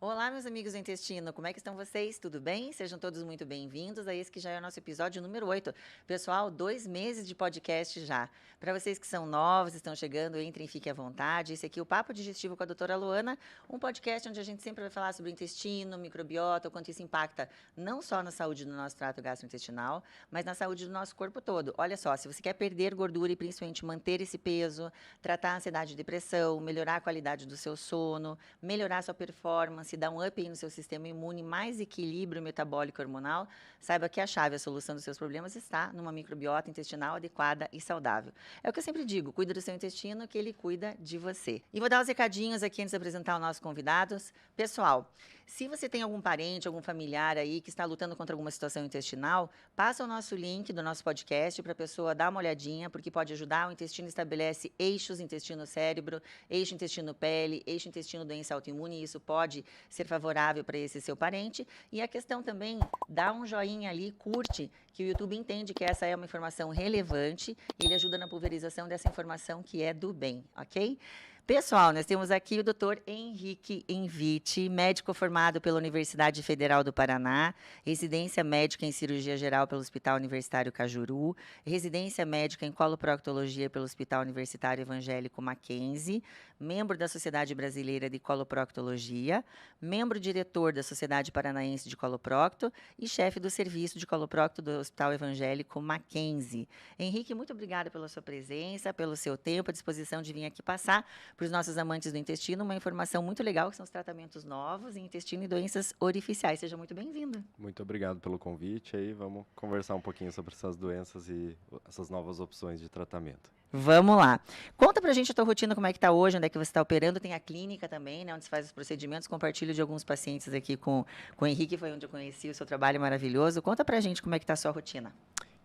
Olá, meus amigos do intestino, como é que estão vocês? Tudo bem? Sejam todos muito bem-vindos a esse que já é o nosso episódio número 8. Pessoal, 2 meses de podcast já. Para vocês que são novos, estão chegando, entrem e fiquem à vontade. Esse aqui é o Papo Digestivo com a doutora Luana, um podcast onde a gente sempre vai falar sobre o intestino, microbiota, o quanto isso impacta não só na saúde do nosso trato gastrointestinal, mas na saúde do nosso corpo todo. Olha só, se você quer perder gordura e principalmente manter esse peso, tratar a ansiedade e depressão, melhorar a qualidade do seu sono, melhorar a sua performance, dar um up aí no seu sistema imune, mais equilíbrio metabólico e hormonal, saiba que a chave, a solução dos seus problemas está numa microbiota intestinal adequada e saudável. É o que eu sempre digo, cuida do seu intestino que ele cuida de você. E vou dar os recadinhos aqui antes de apresentar os nossos convidados. Pessoal, se você tem algum parente, algum familiar aí que está lutando contra alguma situação intestinal, passa o nosso link do nosso podcast para a pessoa dar uma olhadinha, porque pode ajudar. O intestino estabelece eixos intestino-cérebro, eixo intestino-pele, eixo intestino-doença autoimune, e isso pode ser favorável para esse seu parente. E a questão também, dá um joinha ali, curte, que o YouTube entende que essa é uma informação relevante, ele ajuda na pulverização dessa informação que é do bem, ok? Pessoal, nós temos aqui o Dr. Henrique Envite, médico formado pela Universidade Federal do Paraná, residência médica em cirurgia geral pelo Hospital Universitário Cajuru, residência médica em coloproctologia pelo Hospital Universitário Evangélico Mackenzie, membro da Sociedade Brasileira de Coloproctologia, membro diretor da Sociedade Paranaense de Coloprocto e chefe do serviço de coloprocto do Hospital Evangélico Mackenzie. Henrique, muito obrigada pela sua presença, pelo seu tempo, a disposição de vir aqui passar para os nossos amantes do intestino uma informação muito legal, que são os tratamentos novos em intestino e doenças orificiais. Seja muito bem-vindo. Muito obrigado pelo convite. Aí vamos conversar um pouquinho sobre essas doenças e essas novas opções de tratamento. Vamos lá. Conta pra gente a tua rotina, como é que tá hoje, onde é que você está operando. Tem a clínica também, né, onde se faz os procedimentos. Compartilho de alguns pacientes aqui com o Henrique, foi onde eu conheci o seu trabalho maravilhoso. Conta pra gente como é que tá a sua rotina.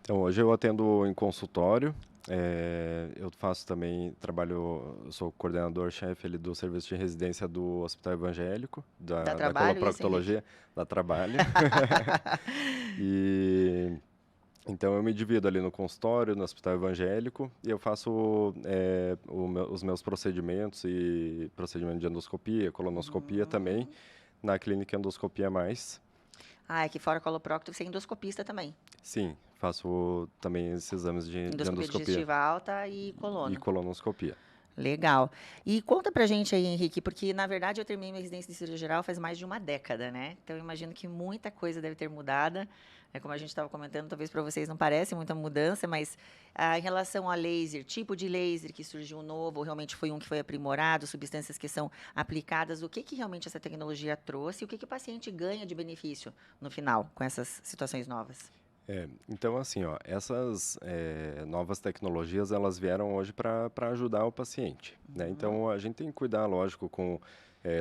Então, hoje eu atendo em consultório. Eu faço também, eu sou coordenador-chefe ali do serviço de residência do Hospital Evangélico, Dá da trabalho isso, Henrique? coloproctologia, da trabalho. E então eu me divido ali no consultório, no Hospital Evangélico, e eu faço os meus procedimentos e procedimento de endoscopia, colonoscopia também, na clínica Endoscopia Mais. Ah, aqui fora coloprocto, você é endoscopista também. Sim, faço também esses exames de Endoscopia endoscopia digestiva alta e e coluna. colonoscopia. Legal. E conta pra gente aí, Henrique, porque na verdade eu terminei minha residência de cirurgia geral faz mais de uma década, né? Então eu imagino que muita coisa deve ter mudado. Como a gente estava comentando, talvez para vocês não parece muita mudança, mas em relação a laser, tipo de laser que surgiu novo, ou realmente foi um que foi aprimorado, substâncias que são aplicadas, o que realmente essa tecnologia trouxe e o que o paciente ganha de benefício no final com essas situações novas? Então, assim, ó, essas novas tecnologias, elas vieram hoje para ajudar o paciente, né? Então, a gente tem que cuidar, lógico, com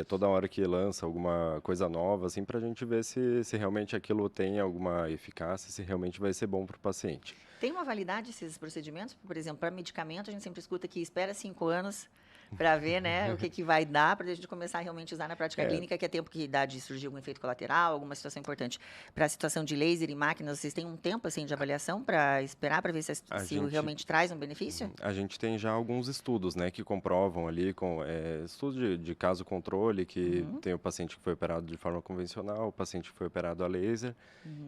toda hora que lança alguma coisa nova, assim, para a gente ver se realmente aquilo tem alguma eficácia, se realmente vai ser bom para o paciente. Tem uma validade esses procedimentos? Por exemplo, para medicamento, a gente sempre escuta que espera 5 anos para ver, né, o que vai dar para a gente começar a realmente usar na prática clínica, que é tempo que dá de surgir algum efeito colateral, alguma situação importante. Para a situação de laser e máquinas, vocês têm um tempo assim de avaliação para esperar para ver se realmente traz um benefício? A gente tem já alguns estudos, né, que comprovam ali, estudos de caso controle, que tem o paciente que foi operado de forma convencional, o paciente que foi operado a laser,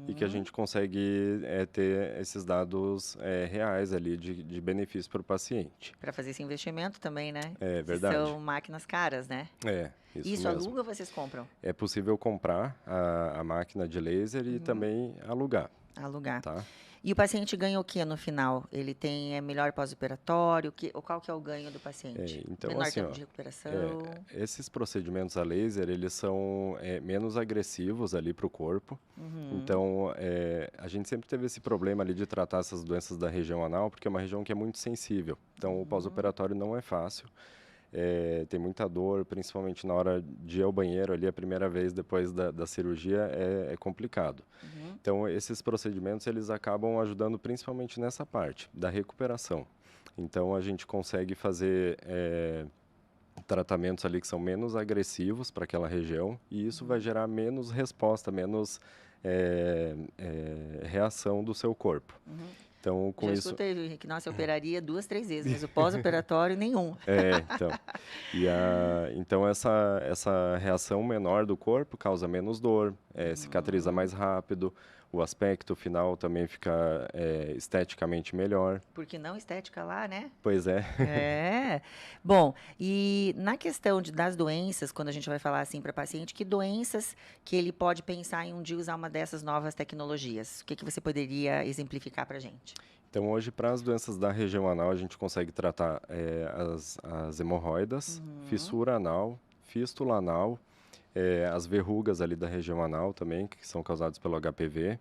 e que a gente consegue ter esses dados reais ali de benefício para o paciente. Para fazer esse investimento também, né? É verdade. São máquinas caras, né? Isso mesmo. aluga ou vocês compram? É possível comprar a máquina de laser e também alugar. Alugar. Tá? E o paciente ganha o que no final? Ele tem melhor pós-operatório? Qual que é o ganho do paciente? Então, menor assim, tempo de recuperação? esses procedimentos a laser, eles são menos agressivos ali para o corpo. Então, a gente sempre teve esse problema ali de tratar essas doenças da região anal, porque é uma região que é muito sensível. Então, o pós-operatório não é fácil. Tem muita dor, principalmente na hora de ir ao banheiro ali a primeira vez depois da cirurgia, é complicado. Então, esses procedimentos, eles acabam ajudando principalmente nessa parte da recuperação. Então, a gente consegue fazer tratamentos ali que são menos agressivos para aquela região e isso vai gerar menos resposta, menos reação do seu corpo. Então, com Já isso... escutei, Henrique, nossa, eu operaria 2, 3 vezes, mas o pós-operatório, nenhum. Então. Então, essa reação menor do corpo causa menos dor, cicatriza mais rápido, o aspecto final também fica esteticamente melhor. Porque não estética lá, né? Pois é. Bom, e na questão das doenças, quando a gente vai falar assim para paciente, que doenças que ele pode pensar em um dia usar uma dessas novas tecnologias? O que você poderia exemplificar para a gente? Então, hoje, para as doenças da região anal, a gente consegue tratar as hemorroidas, fissura anal, fístula anal, as verrugas ali da região anal também, que são causadas pelo HPV.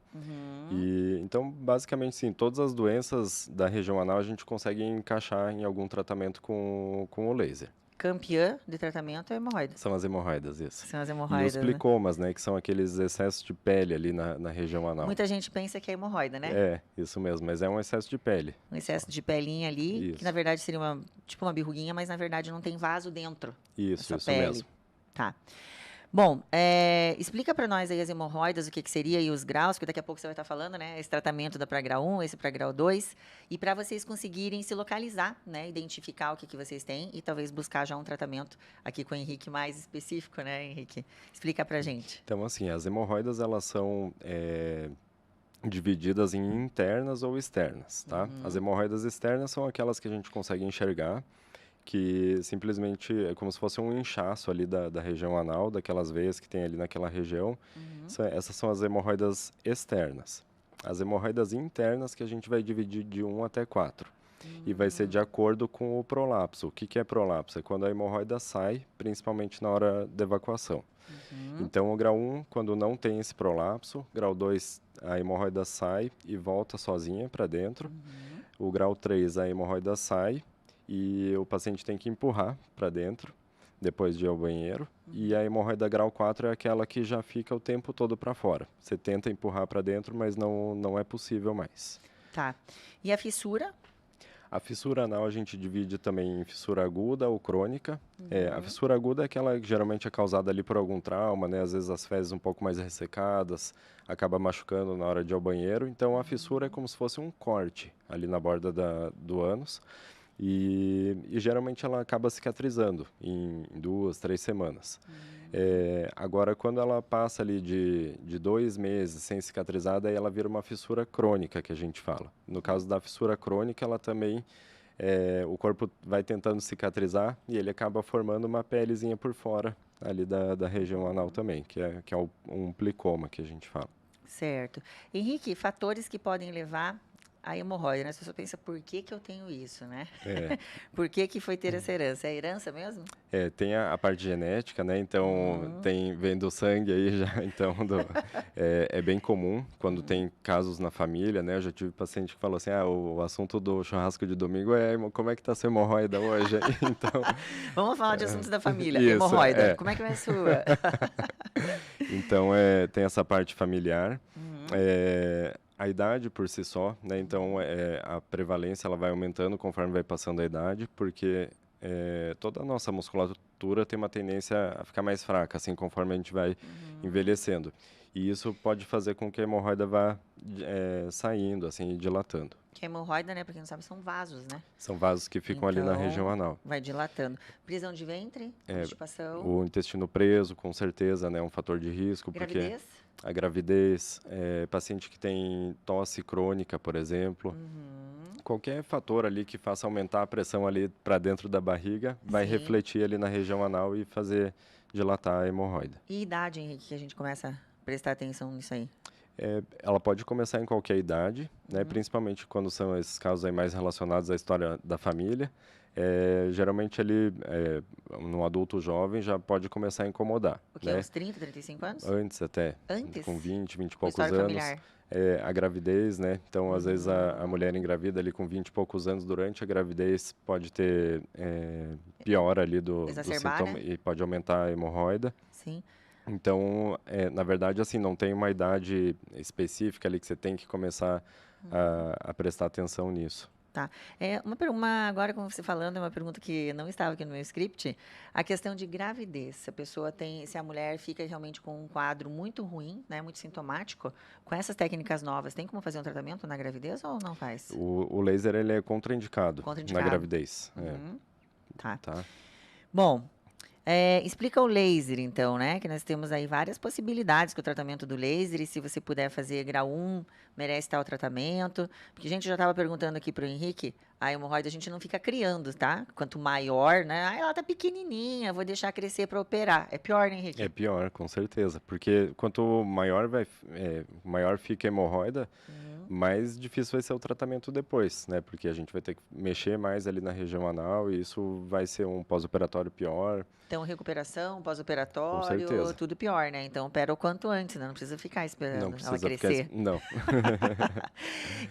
E, então, basicamente, sim, todas as doenças da região anal a gente consegue encaixar em algum tratamento com o laser. Campeã de tratamento é hemorroida. São as hemorroidas, isso. São as E hemorroidas, os plicomas, né, que são aqueles excessos de pele ali na região anal. Muita gente pensa que é hemorroida, né? Isso mesmo, mas é um excesso de pele. Um excesso de pelinha ali, Isso. que na verdade seria tipo uma birruguinha, mas na verdade não tem vaso dentro. Isso pele. mesmo. Tá. Bom, explica para nós aí as hemorroidas, o que seria e os graus, porque daqui a pouco você vai estar falando, né? Esse tratamento da para grau 1, esse para grau 2, e para vocês conseguirem se localizar, né? Identificar o que vocês têm e talvez buscar já um tratamento aqui com o Henrique mais específico, né, Henrique? Explica pra gente. Então, assim, as hemorroidas, elas são divididas em internas ou externas, tá? As hemorroidas externas são aquelas que a gente consegue enxergar, que simplesmente é como se fosse um inchaço ali da região anal, daquelas veias que tem ali naquela região. Essas são as hemorroidas externas. As hemorroidas internas que a gente vai dividir de 1 até 4. E vai ser de acordo com o prolapso. O que é prolapso? É quando a hemorroida sai, principalmente na hora da evacuação. Então, o grau 1, quando não tem esse prolapso. Grau 2, a hemorroida sai e volta sozinha para dentro. O grau 3, a hemorroida sai e o paciente tem que empurrar para dentro, depois de ir ao banheiro. E a hemorroida grau 4 é aquela que já fica o tempo todo para fora. Você tenta empurrar para dentro, mas não é possível mais. Tá. E a fissura? A fissura anal a gente divide também em fissura aguda ou crônica. A fissura aguda é aquela que geralmente é causada ali por algum trauma, né? Às vezes as fezes um pouco mais ressecadas, acaba machucando na hora de ir ao banheiro. Então a fissura é como se fosse um corte ali na borda do ânus. E geralmente ela acaba cicatrizando em 2, 3 semanas. Agora, quando ela passa ali de 2 meses sem cicatrizar, daí ela vira uma fissura crônica, que a gente fala. No caso da fissura crônica, ela também, o corpo vai tentando cicatrizar e ele acaba formando uma pelezinha por fora ali da região anal também, que é um plicoma que a gente fala. Certo. Henrique, fatores que podem levar a hemorroida, né? As pessoas pensam, por que eu tenho isso, né? Por que foi ter essa herança? É herança mesmo? Tem a parte genética, né? Então, vem do sangue aí já, então é bem comum quando tem casos na família, né? Eu já tive paciente que falou assim, o assunto do churrasco de domingo é como é que tá sua hemorroida hoje? Então, vamos falar de assuntos da família, isso, hemorroida. Como é que vai a sua? Então, tem essa parte familiar. A idade por si só, né? Então a prevalência ela vai aumentando conforme vai passando a idade, porque toda a nossa musculatura tem uma tendência a ficar mais fraca, assim, conforme a gente vai envelhecendo. E isso pode fazer com que a hemorroida vá saindo, assim, e dilatando. Que a hemorroida, né, pra quem não sabe, são vasos, né? São vasos que ficam ali na região anal. Vai dilatando. Prisão de ventre, constipação. O intestino preso, com certeza, né, é um fator de risco. Gravidez? Porque a gravidez, paciente que tem tosse crônica, por exemplo. Qualquer fator ali que faça aumentar a pressão ali para dentro da barriga vai refletir ali na região anal e fazer dilatar a hemorroida. E idade, Henrique, que a gente começa a prestar atenção nisso aí? Ela pode começar em qualquer idade, né? Principalmente quando são esses casos aí mais relacionados à história da família. Geralmente ali, no adulto jovem, já pode começar a incomodar. O que, né? uns 30, 35 anos? Antes até. Antes? Com 20 e poucos história anos. familiar. A gravidez, né? Então, às vezes, a mulher engravida ali com 20 e poucos anos, durante a gravidez, pode ter piora ali do sintoma, né? e pode aumentar a hemorroida. Sim. Então, na verdade, assim, não tem uma idade específica ali que você tem que começar a prestar atenção nisso. Tá. Agora, como você falando, é uma pergunta que não estava aqui no meu script. A questão de gravidez. Se a mulher fica realmente com um quadro muito ruim, né, muito sintomático, com essas técnicas novas, tem como fazer um tratamento na gravidez ou não faz? O laser, ele é contraindicado na Contraindicado. gravidez. Uhum. Tá. Tá? Bom, explica o laser, então, né? Que nós temos aí várias possibilidades com o tratamento do laser. E se você puder fazer grau 1, merece tal tratamento. Porque a gente já estava perguntando aqui para o Henrique, a hemorroida a gente não fica criando, tá? Quanto maior, né? Ah, ela tá pequenininha, vou deixar crescer para operar. É pior, né, Henrique? É pior, com certeza. Porque quanto maior fica a hemorroida, mais difícil vai ser o tratamento depois, né? Porque a gente vai ter que mexer mais ali na região anal e isso vai ser um pós-operatório pior. Então, recuperação, Com pós-operatório, certeza. tudo pior, né? Então, opera o quanto antes, né? Não precisa ficar Não esperando ela precisa ficar. crescer. Não.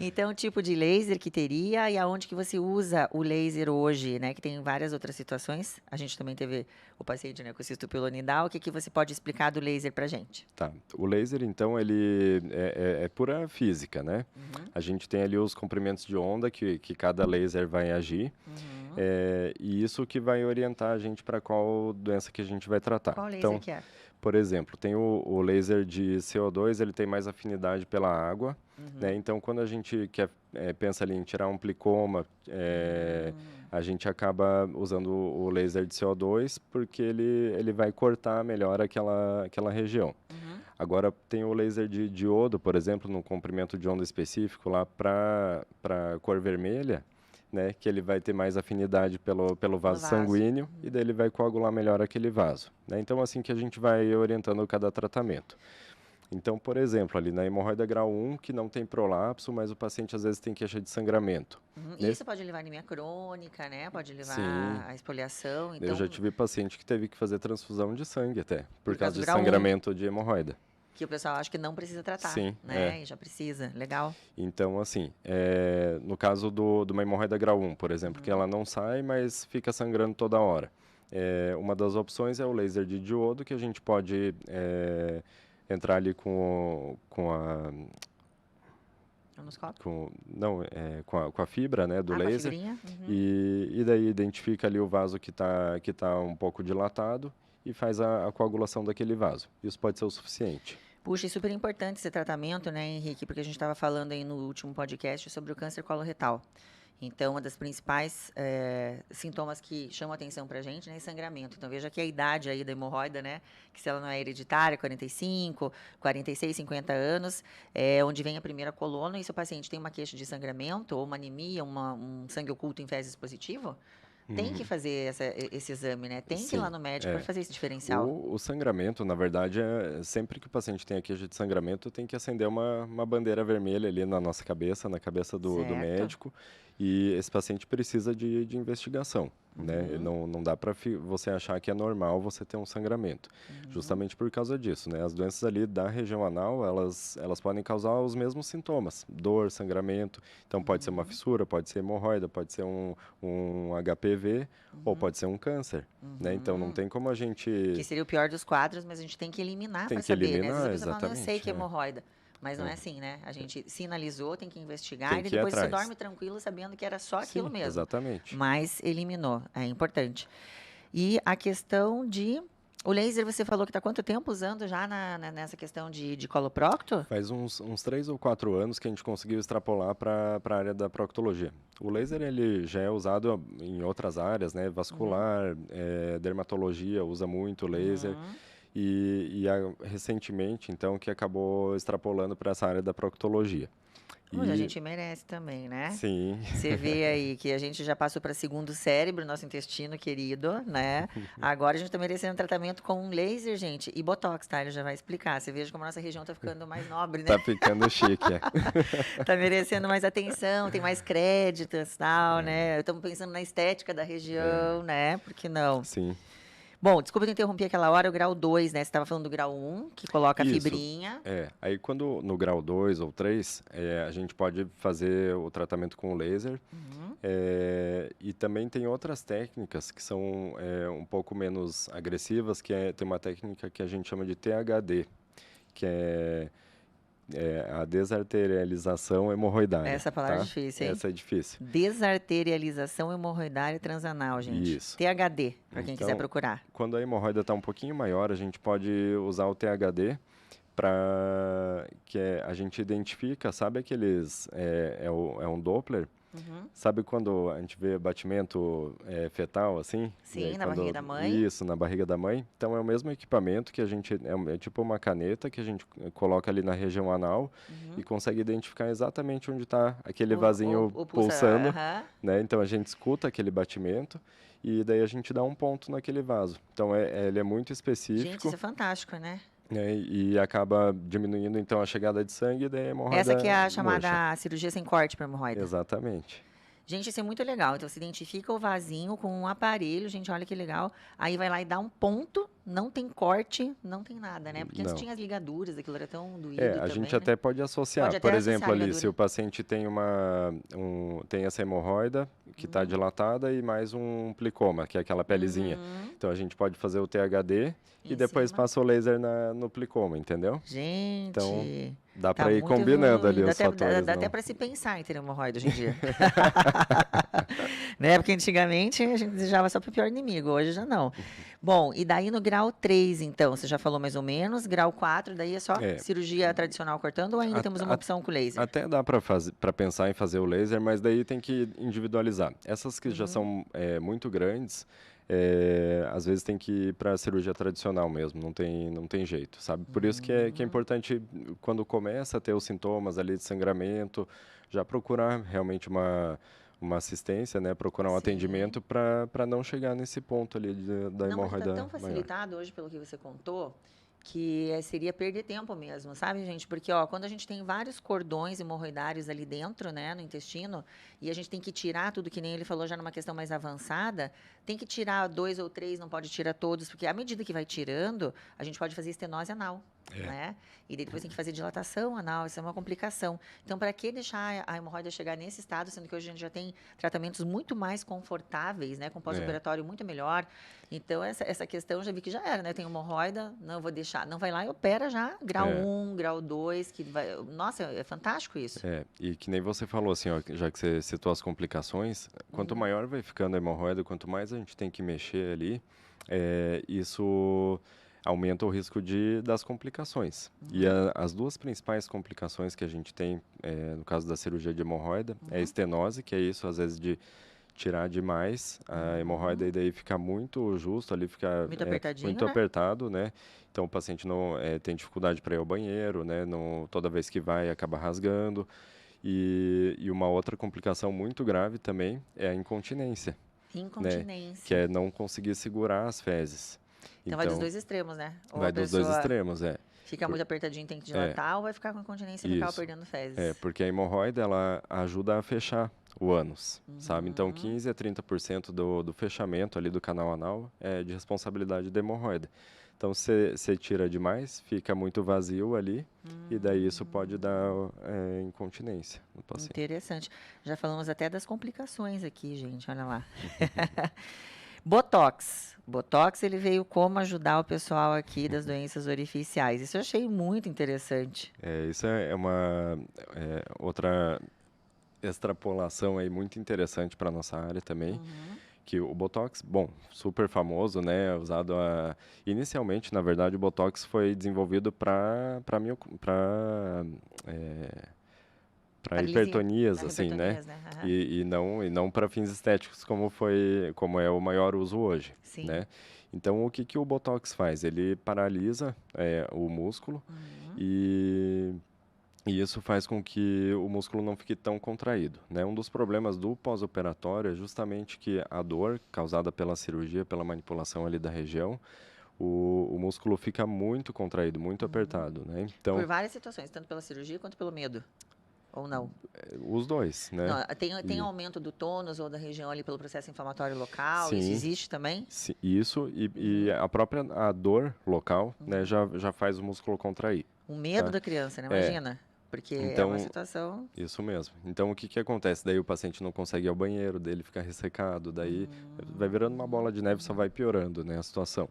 Então, o tipo de laser que teria e aonde que você usa o laser hoje, né? Que tem várias outras situações. A gente também teve o paciente, né, com cisto pilonidal. O que você pode explicar do laser pra gente? Tá. O laser, então, ele é pura física, né? A gente tem ali os comprimentos de onda que cada laser vai agir. E isso que vai orientar a gente para qual doença que a gente vai tratar. Qual laser Então, que é? por exemplo, tem o laser de CO2, ele tem mais afinidade pela água, né? Então, quando a gente pensa ali em tirar um plicoma, a gente acaba usando o laser de CO2 porque ele vai cortar melhor aquela região. Agora, tem o laser de diodo, por exemplo, num comprimento de onda específico lá para cor vermelha, né, que ele vai ter mais afinidade pelo vaso sanguíneo e daí ele vai coagular melhor aquele vaso, né? Então, assim que a gente vai orientando cada tratamento. Então, por exemplo, ali na hemorroida grau 1, que não tem prolapso, mas o paciente às vezes tem queixa de sangramento. E isso pode levar a anemia crônica, né? Pode levar Sim. a esfoliação. Eu já tive paciente que teve que fazer transfusão de sangue até, por causa de grau 1. sangramento de hemorroida. Que o pessoal acha que não precisa tratar, Sim, né? E já precisa. Legal. Então, assim, no caso de uma hemorroida grau 1, por exemplo, que ela não sai, mas fica sangrando toda hora. Uma das opções é o laser de diodo, que a gente pode entrar ali com a... Anoscópio? Com a fibra, né, do laser. Com a fibrinha? E daí identifica ali o vaso que tá um pouco dilatado e faz a coagulação daquele vaso. Isso pode ser o suficiente. Puxa, é super importante esse tratamento, né, Henrique? Porque a gente estava falando aí no último podcast sobre o câncer coloretal. Então, uma das principais sintomas que chamam a atenção pra gente, né, é sangramento. Então, veja que a idade aí da hemorroida, né, que se ela não é hereditária, 45, 46, 50 anos, é onde vem a primeira coluna, e se o paciente tem uma queixa de sangramento, ou uma anemia, um sangue oculto em fezes positivo, tem que fazer esse exame, né? Tem que ir lá no médico para fazer esse diferencial. O sangramento, na verdade, sempre que o paciente tem a queixa de sangramento, tem que acender uma bandeira vermelha ali na nossa cabeça, na cabeça do médico. E esse paciente precisa de investigação, né? Não dá para você achar que é normal você ter um sangramento. Justamente por causa disso, né? As doenças ali da região anal, elas podem causar os mesmos sintomas. Dor, sangramento. Então, pode ser uma fissura, pode ser hemorroida, pode ser um HPV ou pode ser um câncer, né? Então, não tem como a gente... Que seria o pior dos quadros, mas a gente tem que eliminar para saber, né? Às vezes a pessoa fala, eu sei que é hemorroida. Mas não é assim, né? A gente sinalizou, tem que investigar e depois você dorme tranquilo sabendo que era só aquilo mesmo. Exatamente. Mas eliminou, é importante. E a questão de... O laser, você falou que está há quanto tempo usando já nessa questão de coloprocto? Faz uns 3 ou 4 anos que a gente conseguiu extrapolar para a área da proctologia. O laser ele já é usado em outras áreas, né? Vascular, dermatologia usa muito laser. E recentemente, então, que acabou extrapolando para essa área da proctologia. A gente merece também, né? Sim. Você vê aí que a gente já passou para segundo cérebro, nosso intestino querido, né? Agora a gente está merecendo tratamento com um laser, gente, e botox, tá? Ele já vai explicar. Você veja como a nossa região está ficando mais nobre, né? Tá ficando chique, Tá merecendo mais atenção, tem mais créditos, tal, né? Estamos pensando na estética da região, né? Por que não? Sim. Bom, desculpa te interromper aquela hora, o grau 2, né? Você estava falando do grau 1, que coloca a fibrinha. Aí quando no grau 2 ou 3, a gente pode fazer o tratamento com o laser. E também tem outras técnicas que são um pouco menos agressivas, tem uma técnica que a gente chama de THD, que a desarterialização hemorroidária. Essa palavra tá? é difícil, hein? Essa é difícil. Desarterialização hemorroidária transanal, gente. Isso. THD, para quem quiser Então, procurar. Quando a hemorroida está um pouquinho maior, a gente pode usar o THD para a gente identifica, sabe aqueles, é um Doppler, sabe quando a gente vê batimento fetal, assim? Sim, na barriga da mãe. Isso, na barriga da mãe. Então, é o mesmo equipamento que a gente, é tipo uma caneta que a gente coloca ali na região anal e consegue identificar exatamente onde está aquele vasinho o pulsando, aham. né? Então, a gente escuta aquele batimento e daí a gente dá um ponto naquele vaso. Então, ele é muito Gente, específico. isso é fantástico, né? Né, e acaba diminuindo então a chegada de sangue e daí a hemorroida Essa que é a murcha. chamada cirurgia sem corte para hemorroida. Exatamente. Gente, isso é muito legal. Então, você identifica o vasinho com um aparelho, gente, olha que legal. Aí vai lá e dá um ponto, não tem corte, não tem nada, né? Porque antes Não. tinha as ligaduras, aquilo era tão doído A também, gente né? até pode associar. Pode até Por associar exemplo, a ali, ligadura. se o paciente tem tem essa hemorroida que está dilatada e mais um plicoma, que é aquela pelezinha. Então, a gente pode fazer o THD e Em depois cima. passa o laser no plicoma, entendeu? Gente, Então, dá tá para ir muito combinando ali evoluído. os fatores. Dá até não? para se pensar em ter hemorroida hoje em dia. Né? Porque antigamente a gente desejava só pro pior inimigo, hoje já não. Bom, e daí no grau 3, então, você já falou mais ou menos, grau 4, daí é só cirurgia tradicional cortando ou ainda temos uma opção com laser? Até dá para pensar em fazer o laser, mas daí tem que individualizar. Essas que já são muito grandes, às vezes tem que ir para a cirurgia tradicional mesmo, não tem jeito, sabe? Por isso que é importante, quando começa a ter os sintomas ali de sangramento, já procurar realmente uma assistência, né? Procurar um Sim. atendimento para não chegar nesse ponto ali da Não, porque hemorroida tá tão maior. facilitado hoje, pelo que você contou, que seria perder tempo mesmo, sabe, gente? Porque, ó, quando a gente tem vários cordões hemorroidários ali dentro, né, no intestino, e a gente tem que tirar tudo, que nem ele falou já numa questão mais avançada, tem que tirar 2 ou 3, não pode tirar todos, porque à medida que vai tirando, a gente pode fazer estenose anal, né? E daí depois tem que fazer dilatação anal, isso é uma complicação. Então, para que deixar a hemorroida chegar nesse estado, sendo que hoje a gente já tem tratamentos muito mais confortáveis, né, com pós-operatório muito melhor. Então, essa questão já vi que já era, né? Tem hemorroida, não vou deixar. Não vai lá e opera já, grau 1, grau 2, que vai... Nossa, é fantástico isso. E que nem você falou, assim, ó, já que você citou as complicações, quanto maior vai ficando a hemorroida, quanto mais a gente tem que mexer ali, isso aumenta o risco das complicações. E as duas principais complicações que a gente tem, no caso da cirurgia de hemorroida, é a estenose, que é isso, às vezes, de tirar demais a hemorroida e daí fica muito justo ali, fica Muito apertadinho, muito né? apertado, né? Então o paciente não tem dificuldade para ir ao banheiro, né? Toda vez que vai acaba rasgando. E uma outra complicação muito grave também é a incontinência, Incontinência. que é não conseguir segurar as fezes. Então, vai dos dois extremos, né? Ou Vai a dos dois pessoa extremos, fica muito apertadinho, tem que dilatar, ou vai ficar com incontinência e ficar perdendo fezes. porque a hemorroida, ela ajuda a fechar o ânus, sabe? Então, 15 a 30% do fechamento ali do canal anal é de responsabilidade da hemorroida. Então, se você tira demais, fica muito vazio ali, e daí isso pode dar incontinência no paciente. Interessante. Já falamos até das complicações aqui, gente, olha lá. Botox. Botox, ele veio como ajudar o pessoal aqui das doenças orificiais. Isso eu achei muito interessante. Isso é uma outra extrapolação aí muito interessante para nossa área também, que o Botox, bom, super famoso, né, usado inicialmente, na verdade, o Botox foi desenvolvido para hipertonias, assim, né? E não para fins estéticos como é o maior uso hoje, Sim. né? Então, o que o Botox faz? Ele paralisa o músculo e isso faz com que o músculo não fique tão contraído, né? Um dos problemas do pós-operatório é justamente que a dor causada pela cirurgia, pela manipulação ali da região, o músculo fica muito contraído, muito apertado, né? Então, por várias situações, tanto pela cirurgia quanto pelo medo. Ou não? Os dois, né? Não, tem aumento do tônus ou da região ali pelo processo inflamatório local? Sim, isso existe também? Isso, e a própria dor local, né, já faz o músculo contrair. O medo da criança, né? Imagina. Porque é uma situação... Isso mesmo. Então, o que acontece? Daí o paciente não consegue ir ao banheiro, daí ele fica ressecado, daí vai virando uma bola de neve, só vai piorando, né, a situação.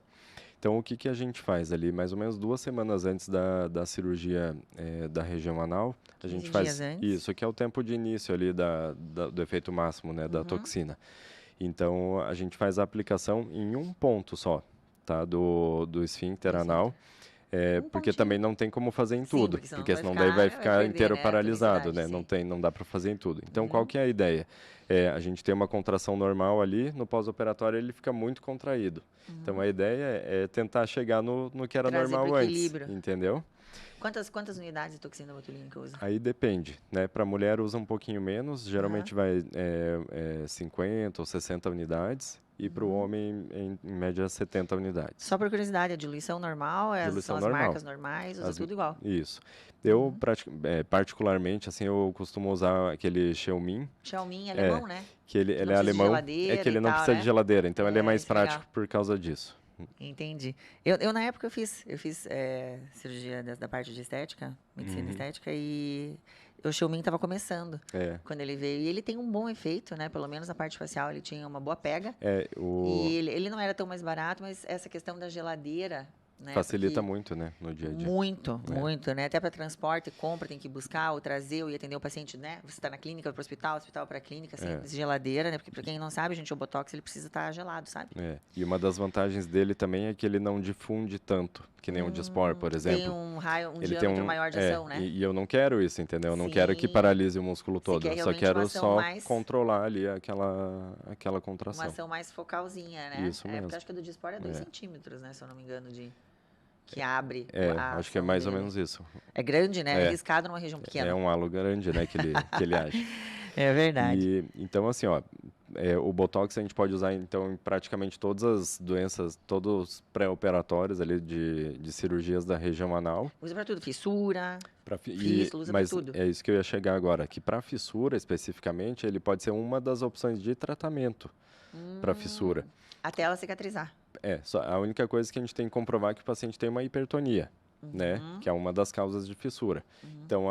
Então, o que que a gente faz ali? Mais ou menos 2 semanas antes da cirurgia da região anal, a 15 gente dias faz antes. isso, que é o tempo de início ali do efeito máximo, né, da toxina. Então, a gente faz a aplicação em um ponto só, tá? Do esfíncter anal. Porque também Pontinho. não tem como fazer em Sim, tudo, porque senão porque senão daí vai vai ficar perder, inteiro né, a paralisado, tonicidade, né? sim. Não dá para fazer em tudo. Então, qual que é a ideia? A gente tem uma contração normal ali, no pós-operatório ele fica muito contraído. Então, a ideia é tentar chegar no que era Trazer pro normal antes, equilíbrio. entendeu? Quantas unidades de toxina botulínica usa? Aí depende, né? Para mulher usa um pouquinho menos, geralmente vai 50 ou 60 unidades, e para o homem, em média, 70 unidades. Só por curiosidade, a diluição normal, são Diluição as normal. marcas normais, usa tudo igual. Isso. Eu, particularmente, assim, eu costumo usar aquele Xiaomi, Xiaomi alemão, né? que ele Não é precisa de alemão, geladeira que ele e não tal, precisa de né? geladeira, então ele é mais Isso é legal. prático por causa disso. Entendi. Eu na época, eu fiz cirurgia da parte de estética, medicina estética, e o Xiaomi estava começando quando ele veio. E ele tem um bom efeito, né? Pelo menos na parte facial, ele tinha uma boa pega. E ele não era tão mais barato, mas essa questão da geladeira, né? Facilita muito, né, no dia a dia. Muito, né? Até para transporte, compra, tem que buscar ou trazer ou ir atender o paciente, né? Você está na clínica para o hospital para a clínica, sem geladeira, né? Porque para quem não sabe, gente, o Botox ele precisa estar gelado, sabe? E uma das vantagens dele também é que ele não difunde tanto, que nem o Dysport, por exemplo. Tem um raio, um Ele diâmetro maior de ação, né? E eu não quero isso, entendeu? Eu não Sim. quero que paralise o músculo Você todo. quer Eu só realmente uma quero ação só mais- controlar ali aquela contração. Uma ação mais focalzinha, né? Isso mesmo. Porque acho que a do Dysport é 2 centímetros, né? Se eu não me engano, que abre a Acho que é ação mais ou dele. menos isso. É grande, né? É arriscado numa região É pequena. um halo grande, né, que ele acha. É verdade. E, então, assim, ó, o Botox a gente pode usar, então, em praticamente todas as doenças, todos os pré-operatórios ali de cirurgias da região anal. Usa pra tudo, fissura, usa pra Mas tudo. é isso que eu ia chegar agora, que para fissura, especificamente, ele pode ser uma das opções de tratamento para fissura. Até ela cicatrizar. Só a única coisa que a gente tem que comprovar é que o paciente tem uma hipertonia, né? Que é uma das causas de fissura. Então,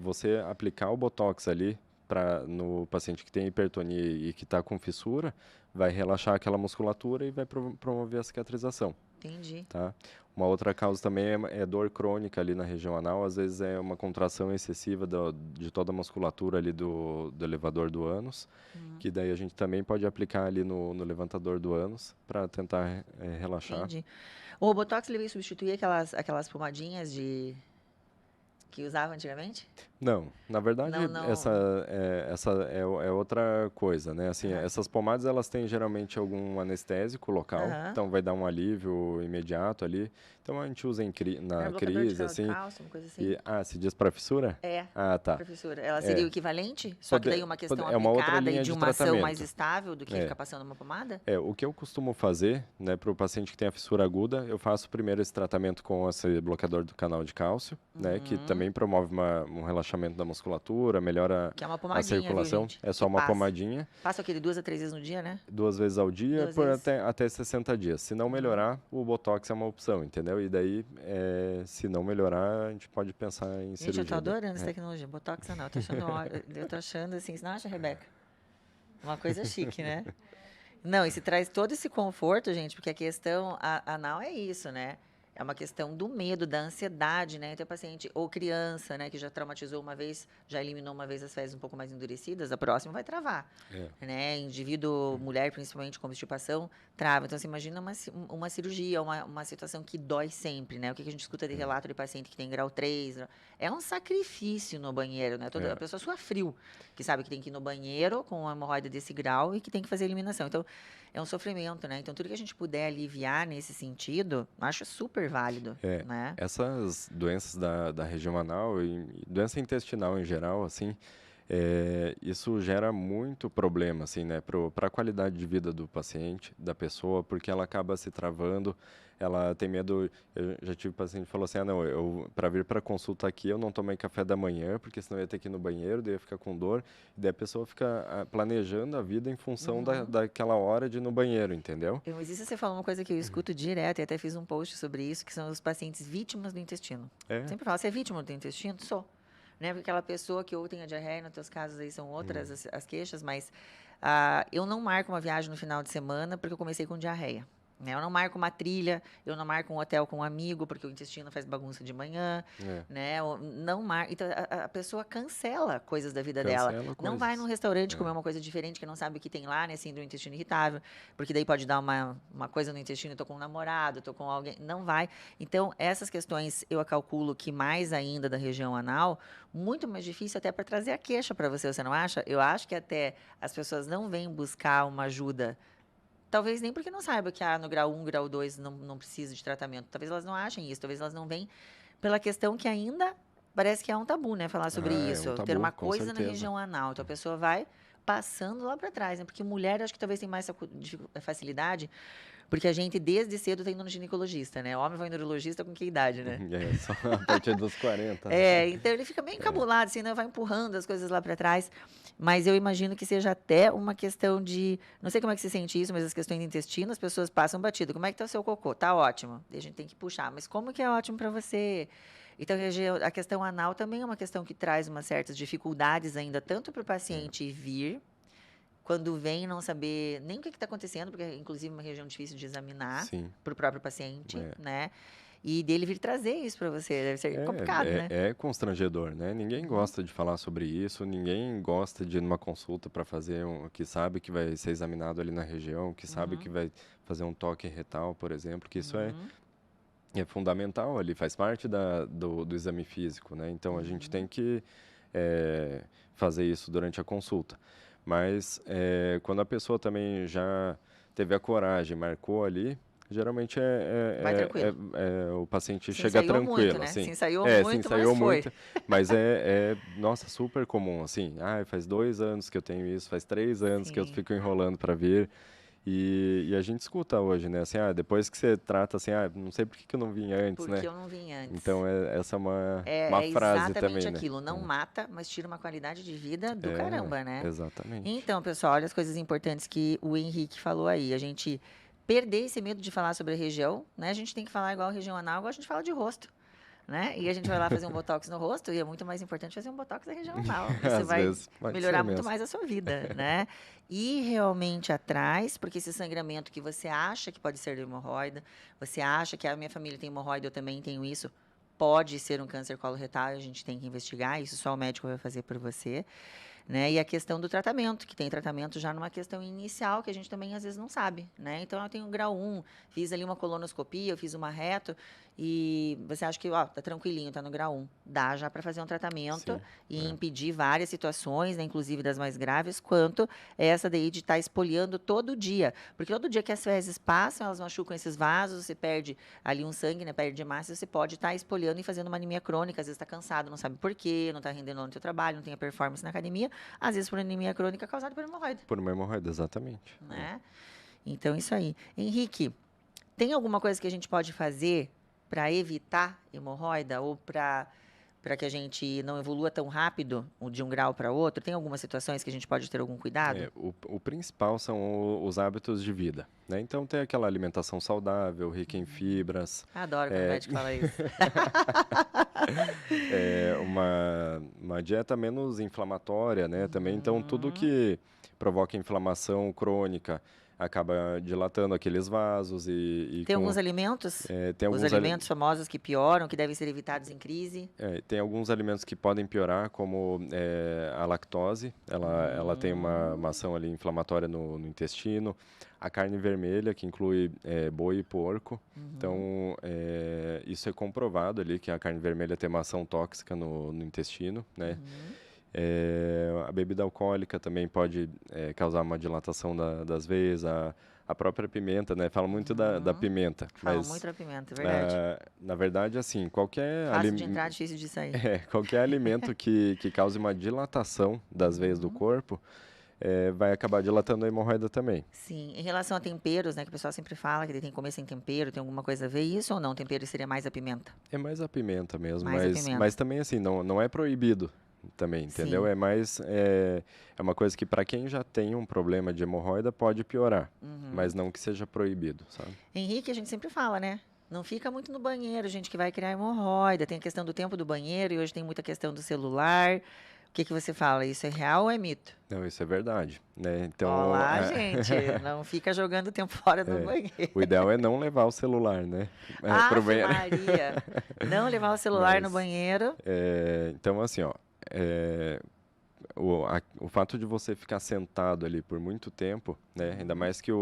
você aplicar o Botox ali no paciente que tem hipertonia e que está com fissura, vai relaxar aquela musculatura e vai promover a cicatrização. Entendi. Tá? Uma outra causa também é dor crônica ali na região anal, às vezes é uma contração excessiva de toda a musculatura ali do elevador do ânus, que daí a gente também pode aplicar ali no levantador do ânus para tentar relaxar. Entendi. O Botox ele veio substituir aquelas pomadinhas que usava antigamente? Não, na verdade, Não. essa é outra coisa, né? Assim, essas pomadas, elas têm geralmente algum anestésico local, então vai dar um alívio imediato ali. Então, a gente usa na crise, assim. Cálcio, uma coisa assim. Se diz para fissura? Tá. Pra fissura. Ela seria o equivalente? Só que daí uma questão uma outra aplicada linha e de de uma ação mais tratamento. estável do que ficar passando uma pomada? O que eu costumo fazer, né, para o paciente que tem a fissura aguda, eu faço primeiro esse tratamento com esse bloqueador do canal de cálcio, né, que também promove um relaxamento da musculatura, melhora Que é uma a pomadinha, circulação. viu, gente? É só Que uma passa. pomadinha. Passa aquele 2 a 3 vezes no dia, né? 2 vezes ao dia, 2 por vezes. até 60 dias. Se não melhorar, o Botox é uma opção, entendeu? E daí, se não melhorar, a gente pode pensar em Gente, cirurgia. eu tô adorando essa tecnologia. Botox anal. Eu tô achando assim, você não acha, Rebeca? Uma coisa chique, né? Não, e se traz todo esse conforto, gente, porque a questão anal é isso, né? É uma questão do medo, da ansiedade, né? Então, o paciente, ou criança, né, que já traumatizou uma vez, já eliminou uma vez as fezes um pouco mais endurecidas, a próxima vai travar. Né? Indivíduo, mulher, principalmente com constipação, trava. Então, você imagina uma cirurgia, uma situação que dói sempre, né? O que a gente escuta de relato de paciente que tem grau 3. É um sacrifício no banheiro, né? A pessoa sua frio, que sabe que tem que ir no banheiro com uma hemorroida desse grau e que tem que fazer a eliminação. Então, é um sofrimento, né? Então, tudo que a gente puder aliviar nesse sentido, acho super válido, né? Essas doenças da região anal e doença intestinal em geral, assim, isso gera muito problema, assim, né, para a qualidade de vida do paciente, da pessoa, porque ela acaba se travando, ela tem medo. Eu já tive paciente que falou assim, não, para vir para consulta aqui eu não tomei café da manhã, porque senão eu ia ter que ir no banheiro, daí eu ia ficar com dor, e daí a pessoa fica planejando a vida em função daquela hora de ir no banheiro, entendeu? Mas isso você falou uma coisa que eu escuto direto, e até fiz um post sobre isso, que são os pacientes vítimas do intestino. Sempre falo, você é vítima do intestino? Sou. Né? Porque aquela pessoa que ou tem a diarreia, nos teus casos aí são outras as queixas, mas eu não marco uma viagem no final de semana porque eu comecei com diarreia. né? Eu não marco uma trilha, eu não marco um hotel com um amigo, porque o intestino faz bagunça de manhã, né? Não marco. Então, a pessoa cancela coisas da vida dela. Não vai num restaurante comer uma coisa diferente que não sabe o que tem lá, né? Síndrome do intestino irritável, porque daí pode dar uma coisa no intestino, tô com um namorado, tô com alguém. Não vai. Então, essas questões eu calculo que mais ainda da região anal, muito mais difícil até para trazer a queixa para você não acha? Eu acho que até as pessoas não vêm buscar uma ajuda. Talvez nem porque não saiba que no grau 1, grau 2 não precisa de tratamento. Talvez elas não achem isso, talvez elas não venham pela questão que ainda parece que é um tabu, né? Falar sobre isso, É um tabu, ter uma coisa certeza. na região anal. Então a pessoa vai passando lá para trás, né? Porque mulher, acho que talvez tem mais facilidade, porque a gente desde cedo tá indo no ginecologista, né? O homem vai no urologista com que idade, né? Só a partir dos 40. Então ele fica bem encabulado, assim, né? Vai empurrando as coisas lá para trás. Mas eu imagino que seja até uma questão de... Não sei como é que se sente isso, mas as questões do intestino, as pessoas passam batido. Como é que tá o seu cocô? Tá ótimo. E a gente tem que puxar. Mas como que é ótimo para você? Então, a questão anal também é uma questão que traz umas certas dificuldades ainda, tanto para o paciente vir, quando vem não saber nem o que está acontecendo, porque é, inclusive, uma região difícil de examinar para o próprio paciente, né? E dele vir trazer isso para você, deve ser complicado, né? É constrangedor, né? Ninguém gosta de falar sobre isso, ninguém gosta de ir numa consulta para fazer que sabe que vai ser examinado ali na região, que sabe que vai fazer um toque retal, por exemplo, que isso é fundamental ali, faz parte do exame físico, né? Então, a gente tem que fazer isso durante a consulta. Mas, quando a pessoa também já teve a coragem, marcou ali, geralmente vai tranquilo. O paciente se chega tranquilo, muito, né? assim. Se ensaiou Se muito, ensaiou mas foi. muito, mas nossa, super comum, assim. Faz 2 anos que eu tenho isso, faz 3 anos que eu fico enrolando para vir. E a gente escuta hoje, né? Assim, depois que você trata, assim, não sei por que eu não vim antes, né? Porque eu não vim antes. Então, essa é uma frase também, exatamente aquilo. Não mata, mas tira uma qualidade de vida do caramba, né? Exatamente. Então, pessoal, olha as coisas importantes que o Henrique falou aí. A gente perder esse medo de falar sobre a região, né? A gente tem que falar igual a região anal, igual a gente fala de rosto. Né? E a gente vai lá fazer um botox no rosto e é muito mais importante fazer um botox na região anal. Isso vai melhorar muito mais a sua vida, né? E realmente atrás, porque esse sangramento que você acha que pode ser de hemorroida, você acha que a minha família tem hemorroida, eu também tenho isso, pode ser um câncer coloretal, a gente tem que investigar, isso só o médico vai fazer por você. Né? E a questão do tratamento, que tem tratamento já numa questão inicial, que a gente também às vezes não sabe, né? Então, eu tenho grau 1, fiz ali uma colonoscopia, eu fiz uma reto, e você acha que, tá tranquilinho, tá no grau 1. Dá já para fazer um tratamento e impedir várias situações, né? Inclusive das mais graves, quanto essa daí de estar espoliando todo dia. Porque todo dia que as fezes passam, elas machucam esses vasos, você perde ali um sangue, né? Perde massa, você pode estar espoliando e fazendo uma anemia crônica, às vezes está cansado, não sabe por quê, não está rendendo no seu trabalho, não tem a performance na academia, às vezes por anemia crônica causada por hemorroida. Por uma hemorroida, exatamente. Né? Então, isso aí. Henrique, tem alguma coisa que a gente pode fazer para evitar hemorroida ou para que a gente não evolua tão rápido de um grau para outro? Tem algumas situações que a gente pode ter algum cuidado? O principal são os hábitos de vida, né? Então, tem aquela alimentação saudável, rica em fibras. Adoro quando o médico fala isso. Uma dieta menos inflamatória, né? Também, então, tudo que provoca inflamação crônica acaba dilatando aqueles vasos tem alguns alimentos? Os alimentos famosos que pioram, que devem ser evitados em crise? Tem alguns alimentos que podem piorar, como a lactose. Ela tem uma ação ali inflamatória no intestino. A carne vermelha, que inclui boi e porco. Então, isso é comprovado ali, que a carne vermelha tem uma ação tóxica no intestino, né? A bebida alcoólica também pode causar uma dilatação das veias, a própria pimenta, né? Fala muito da pimenta. Fala muito da pimenta, é verdade. Na verdade, assim, qualquer fácil de entrar, difícil de sair. Qualquer alimento que cause uma dilatação das veias do corpo vai acabar dilatando a hemorroida também. Sim. Em relação a temperos, né? Que o pessoal sempre fala que tem que comer sem tempero, tem alguma coisa a ver isso ou não? Tempero seria mais a pimenta? É mais a pimenta mesmo, Mais a pimenta. mas também, assim, não é proibido também, entendeu? Sim. É mais é uma coisa que para quem já tem um problema de hemorroida pode piorar, mas não que seja proibido, sabe? Henrique, a gente sempre fala, né? Não fica muito no banheiro, gente, que vai criar hemorroida. Tem a questão do tempo do banheiro e hoje tem muita questão do celular. O que você fala? Isso é real ou é mito? Não, isso é verdade, né? Então, Olá, gente, não fica jogando tempo fora no banheiro. o ideal é não levar o celular, né? Pro Ave banheiro. Maria! Não levar o celular no Mas, banheiro. então, assim, ó, o fato de você ficar sentado ali por muito tempo, né? Ainda mais que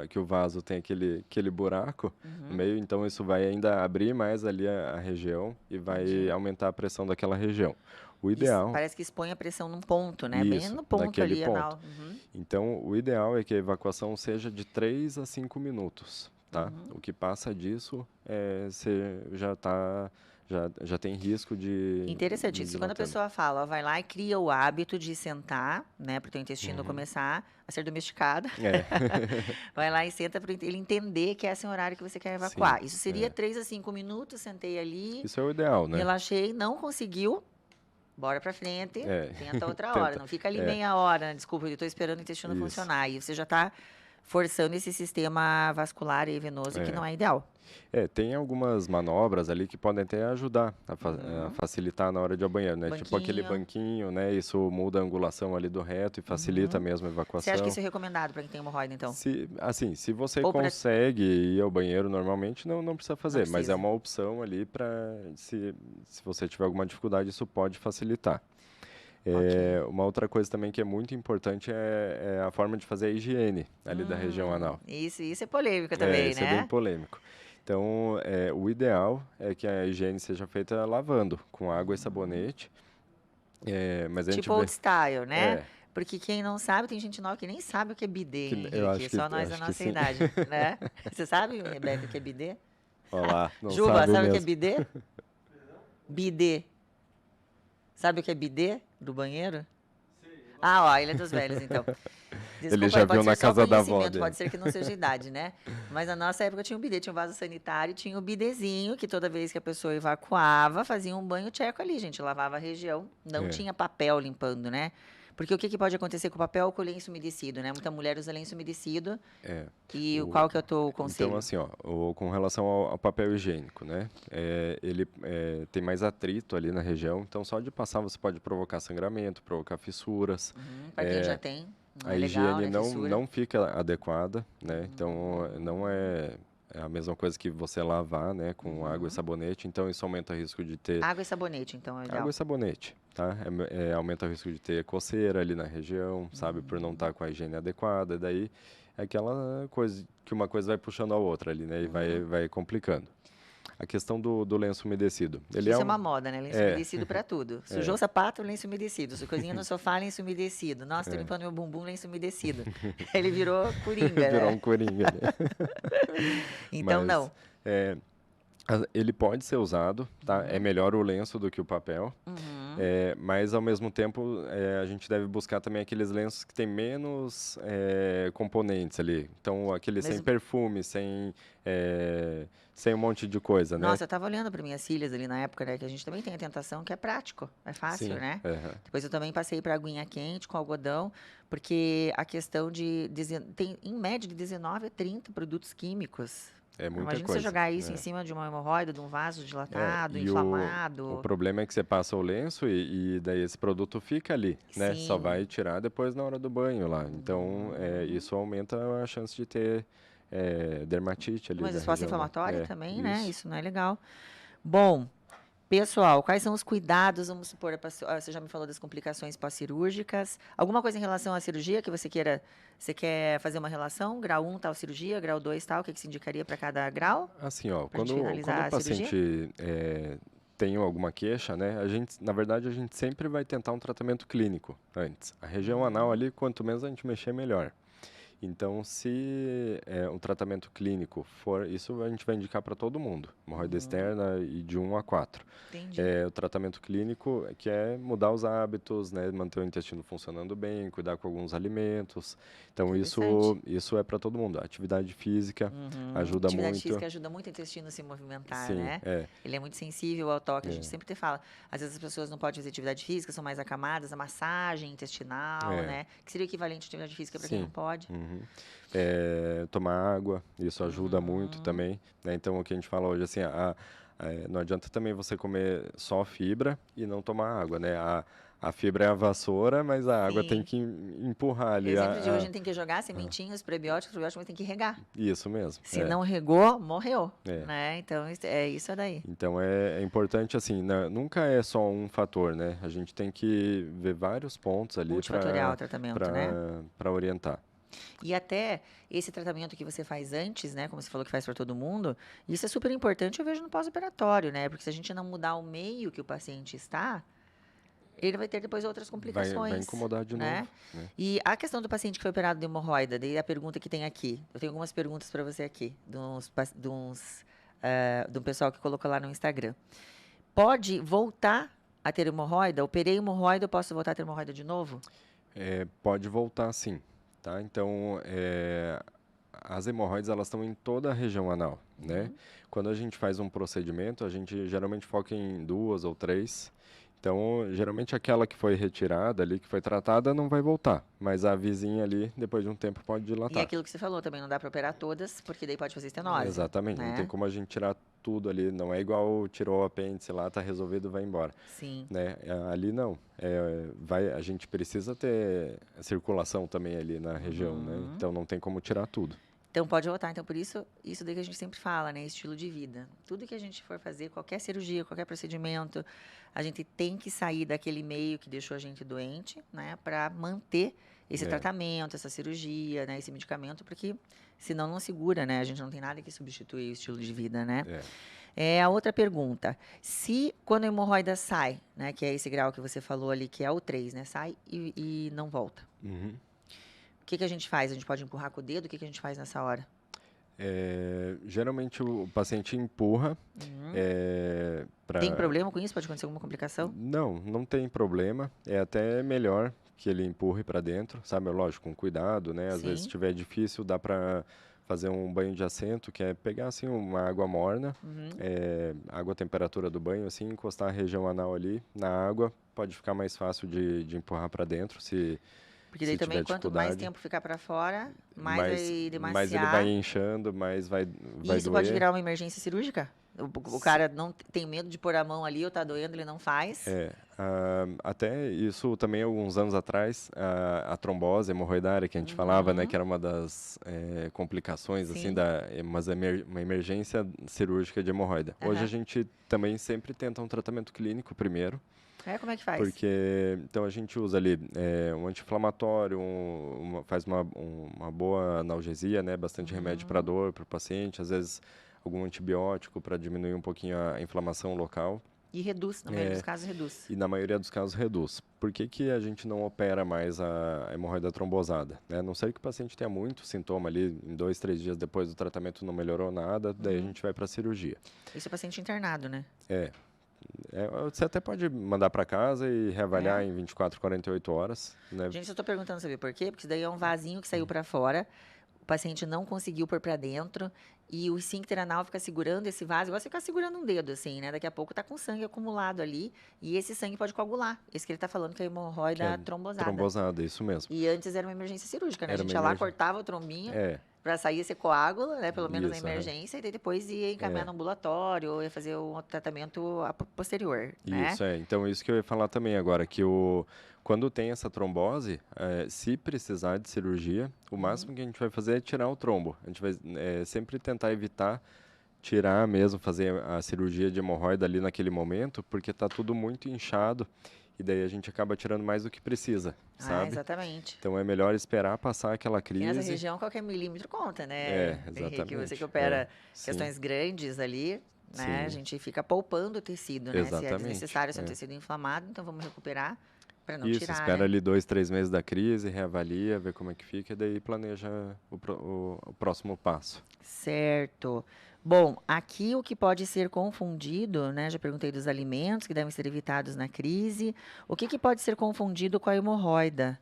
que o vaso tem aquele buraco no meio, então isso vai ainda abrir mais ali a região e vai Entendi. aumentar a pressão daquela região. O Isso, ideal, parece que expõe a pressão num ponto, né? Bem isso, no ponto naquele ali, ponto. anal. Uhum. Então, o ideal é que a evacuação seja de 3 a 5 minutos, tá? Uhum. O que passa disso, você já tem risco de Interessante ir isso. Quando a dilatando. pessoa fala, ó, vai lá e cria o hábito de sentar, né, para o teu intestino começar a ser domesticado. É, Vai lá e senta para ele entender que esse é o horário que você quer sim, evacuar. Isso seria 3 a 5 minutos, sentei ali, isso é o ideal, né? relaxei, não conseguiu, bora para frente, É, tenta outra hora. tenta, Não fica ali é, meia hora, desculpa, eu estou esperando o intestino isso, funcionar. E você já está forçando esse sistema vascular e venoso que é. não é ideal. Tem algumas manobras ali que podem até ajudar a facilitar na hora de ir ao banheiro, né? Tipo aquele Banquinho. banquinho, né? Isso muda a angulação ali do reto e facilita mesmo a Você acha que evacuação. isso é recomendado para quem tem hemorroida, então? Se você Ou para... consegue ir ao banheiro normalmente, não precisa Não fazer, mas é precisa. uma opção ali para se você tiver alguma dificuldade, isso pode facilitar. Ok. Uma outra coisa também que é muito importante é a forma de fazer a higiene ali da região anal. Isso é polêmico também, Isso é bem né? polêmico. Então, o ideal é que a higiene seja feita lavando com água e sabonete. Mas a gente Tipo old vê. style, né? É, Porque quem não sabe, tem gente nova que nem sabe o que é bidê, eu Henrique. Só nós da acho que nossa sim. idade, né? Você sabe, Rebeca, o que é bidê? Olha lá, não Juba, sabe sabe o que é mesmo. bidê? Bidê. Sabe o que é bidê do banheiro? Ah, ó, ele é dos velhos, então. Ele Desculpa, já aí viu pode na ser só casa da avó conhecimento, dele. pode ser que não seja idade, né? Mas na nossa época tinha um bidê, tinha um vaso sanitário, tinha o bidezinho, que toda vez que a pessoa evacuava, fazia um banho tcheco ali, gente, lavava a região, não É, tinha papel limpando, né? Porque o que, que pode acontecer com o papel ou com o lenço umedecido, né? Muita mulher usa lenço umedecido. é. E O- qual que é o teu então, conselho? assim, ó, com relação ao papel higiênico, né? Ele tem mais atrito ali na região, então só de passar você pode provocar sangramento, provocar fissuras. Para quem já tem, não A é legal, higiene né? Fissura. não fica adequada, né? Então, não é a mesma coisa que você lavar, né, com água e sabonete. Então, isso aumenta o risco de ter Água e sabonete, então, é água ideal. e sabonete, tá? Aumenta o risco de ter coceira ali na região, sabe? Por não estar com a higiene adequada. E daí, é aquela coisa que uma coisa vai puxando a outra ali, né? E vai complicando. A questão do lenço umedecido. Ele Que é isso é um... uma moda, né? Lenço É, umedecido para tudo. Sujou o sapato, lenço umedecido. Se coisinha no sofá, lenço umedecido. Nossa, tô limpando meu bumbum, lenço umedecido. Ele virou coringa, virou né? um coringa ali. Então, Mas... não. é, ele pode ser usado, tá? É melhor o lenço do que o papel, mas ao mesmo tempo a gente deve buscar também aqueles lenços que tem menos componentes ali. Então, aquele sem Mesmo... perfume, sem um monte de coisa, né? Nossa, eu tava olhando para minhas filhas ali na época, né? Que a gente também tem a tentação que é prático, é fácil, Sim, né? aham. Depois eu também passei para aguinha quente com algodão, porque a questão tem em média de 19 a 30 produtos químicos. É muita Imagina você coisa, jogar isso em né? cima de uma hemorroida, de um vaso dilatado, E o inflamado. problema é que você passa o lenço e daí esse produto fica ali, né? Só Sim. vai tirar depois na hora do banho lá. Então, isso aumenta a chance de ter dermatite ali Mas da resposta região, né? inflamatória também, né? Isso. Isso não é legal. Bom, pessoal, quais são os cuidados? Vamos supor, você já me falou das complicações pós-cirúrgicas. Alguma coisa em relação à cirurgia que você quer fazer uma relação? Grau 1 tal cirurgia, grau 2 tal, o que se indicaria para cada grau? Assim, ó, Para a gente quando o finalizar a cirurgia? paciente tem alguma queixa, né? Na verdade, a gente sempre vai tentar um tratamento clínico antes. A região anal ali, quanto menos a gente mexer, melhor. Então, se um tratamento clínico for, isso a gente vai indicar para todo mundo, hemorroida externa e de 1 a 4. Entendi. O tratamento clínico que é mudar os hábitos, né, manter o intestino funcionando bem, cuidar com alguns alimentos. Então, Interessante. isso é para todo mundo. A atividade física ajuda Atividade muito. física ajuda muito o intestino a se movimentar, Sim, né? Ele é muito sensível ao toque, a gente sempre te fala. Às vezes as pessoas não podem fazer atividade física, são mais acamadas, a massagem intestinal, É. né? Que seria o equivalente à atividade física para quem sim. não pode. Tomar água, isso ajuda muito também, né? Então, o que a gente fala hoje, assim, não adianta também você comer só fibra e não tomar água, né? A fibra é a vassoura, mas a água tem Sim. que empurrar ali. Eu sempre digo, a gente tem que jogar sementinhas, probióticos, mas tem que regar. Isso mesmo. Se não regou, morreu, É. né? Então, é isso daí. Então é importante assim, nunca é só um fator, né? A gente tem que ver vários pontos ali Multifatorial o tratamento, né? para orientar. E até esse tratamento que você faz antes, né? Como você falou que faz para todo mundo, isso é super importante, eu vejo no pós-operatório, né? Porque se a gente não mudar o meio que o paciente está, ele vai ter depois outras complicações. Vai incomodar de né? novo. Né? E a questão do paciente que foi operado de hemorroida, daí a pergunta que tem aqui. Eu tenho algumas perguntas para você aqui, de um pessoal que colocou lá no Instagram. Pode voltar a ter hemorroida? Operei hemorroida, eu posso voltar a ter hemorroida de novo? Pode voltar sim. Tá? Então, as hemorroides elas estão em toda a região anal. Né? Quando a gente faz um procedimento, a gente geralmente foca em 2 ou 3. Então, geralmente aquela que foi retirada ali, que foi tratada, não vai voltar. Mas a vizinha ali, depois de um tempo, pode dilatar. E aquilo que você falou também, não dá para operar todas, porque daí pode fazer estenose. Exatamente, né? Não tem como a gente tirar tudo ali. Não é igual tirou o apêndice lá, tá resolvido, vai embora. Sim. Né? Ali não. A gente precisa ter circulação também ali na região, né? Então não tem como tirar tudo. Então pode voltar. Então por isso daí que a gente sempre fala, né? Estilo de vida. Tudo que a gente for fazer, qualquer cirurgia, qualquer procedimento, a gente tem que sair daquele meio que deixou a gente doente, né? Para manter esse tratamento, essa cirurgia, né? Esse medicamento, porque senão não segura, né? A gente não tem nada que substituir o estilo de vida, né? A outra pergunta. Se quando a hemorroida sai, né? Que é esse grau que você falou ali, que é o 3, né? Sai e não volta. O que a gente faz? A gente pode empurrar com o dedo? O que a gente faz nessa hora? Geralmente o paciente empurra. Tem problema com isso? Pode acontecer alguma complicação? Não tem problema. É até melhor que ele empurre para dentro, sabe? Lógico, com cuidado, né? Às vezes, se estiver difícil, dá para fazer um banho de assento, que é pegar assim uma água morna, água à temperatura do banho, assim, encostar a região anal ali na água, pode ficar mais fácil de empurrar para dentro, porque daí também, quanto mais tempo ficar para fora, mais vai demaciar. Mais ele vai inchando, mais vai doer. E isso pode virar uma emergência cirúrgica? O cara não tem medo de pôr a mão ali ou tá doendo, ele não faz? Até isso também, alguns anos atrás, a trombose hemorroidária, que a gente falava, né, que era uma das complicações, assim, uma emergência cirúrgica de hemorroida. Hoje a gente também sempre tenta um tratamento clínico primeiro. Como é que faz? Porque, então, a gente usa ali um anti-inflamatório, faz uma boa analgesia, né? Bastante remédio para dor para o paciente, às vezes algum antibiótico para diminuir um pouquinho a inflamação local. E reduz, na maioria dos casos reduz. E na maioria dos casos reduz. Por que a gente não opera mais a hemorroida trombosada? Né? A não ser que o paciente tenha muito sintoma ali, em 2, 3 dias depois do tratamento não melhorou nada, daí a gente vai para a cirurgia. Isso é paciente internado, né? Você até pode mandar para casa e reavaliar em 24, 48 horas. Né? Gente, eu estou perguntando, sabe por quê? Porque isso daí é um vasinho que saiu para fora, o paciente não conseguiu pôr para dentro e o esfíncter anal fica segurando esse vaso, igual você ficar segurando um dedo, assim, né? Daqui a pouco tá com sangue acumulado ali e esse sangue pode coagular. Esse que ele tá falando que é hemorroida trombosada. Trombosada, isso mesmo. E antes era uma emergência cirúrgica, né? A gente ia lá, cortava o trombinho para sair esse coágulo, né? Pelo menos na emergência, e daí depois ia encaminhar no ambulatório ou ia fazer o tratamento posterior, né? Isso, Então, isso que eu ia falar também agora, que quando tem essa trombose, se precisar de cirurgia, o máximo que a gente vai fazer é tirar o trombo. A gente vai sempre tentar evitar tirar mesmo, fazer a cirurgia de hemorroida ali naquele momento, porque está tudo muito inchado e daí a gente acaba tirando mais do que precisa, sabe? Exatamente. Então é melhor esperar passar aquela crise. E nessa região, qualquer milímetro conta, né? Exatamente. Henrique, você que opera questões grandes ali, né? A gente fica poupando o tecido, né? Exatamente. Se é desnecessário, se é um tecido inflamado, então vamos recuperar para não Isso, tirar, espera ali 2, 3 meses da crise, reavalia, vê como é que fica e daí planeja o próximo passo. Certo. Bom, aqui o que pode ser confundido, né? Já perguntei dos alimentos que devem ser evitados na crise. O que pode ser confundido com a hemorroida?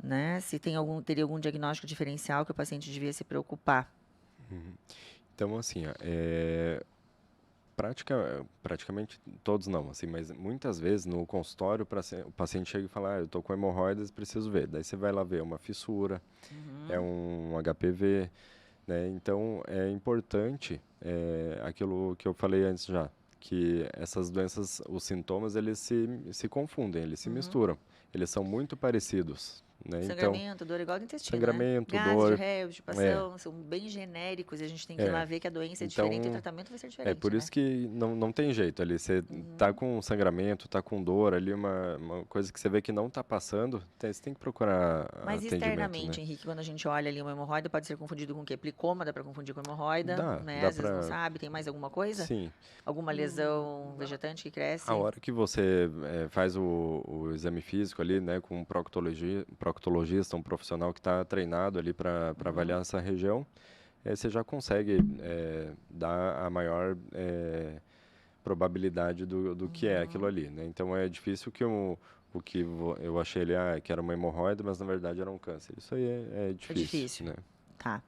Né? Se teria algum diagnóstico diferencial que o paciente devia se preocupar? Então, assim, praticamente todos não, assim, mas muitas vezes no consultório o paciente chega e fala, eu estou com hemorroidas, preciso ver. Daí você vai lá ver uma fissura, é um HPV, né? Então, é importante aquilo que eu falei antes já, que essas doenças, os sintomas, eles se confundem, eles se misturam. Eles são muito parecidos, né? Sangramento, dor igual do intestino, sangramento, né? dor, Diarreia, obstipação, são bem genéricos e a gente tem que ir lá ver que a doença é diferente e o tratamento vai ser diferente, por isso que não tem jeito ali. Você tá com sangramento, tá com dor ali, uma coisa que você vê que não tá passando, você tem que procurar Mas atendimento, externamente, né? Henrique, quando a gente olha ali uma hemorroida, pode ser confundido com o quê? Plicoma, dá para confundir com hemorroida, né? Dá Às vezes não sabe. Tem mais alguma coisa? Sim. Alguma lesão vegetante que cresce? A hora que você faz o exame físico ali, né, com um proctologista, um profissional que está treinado ali para avaliar essa região, você já consegue dar a maior probabilidade do que é aquilo ali, né? Então é difícil que o que eu achei ali, que era uma hemorroida, mas na verdade era um câncer. Isso aí é difícil. É difícil. Né? Tá.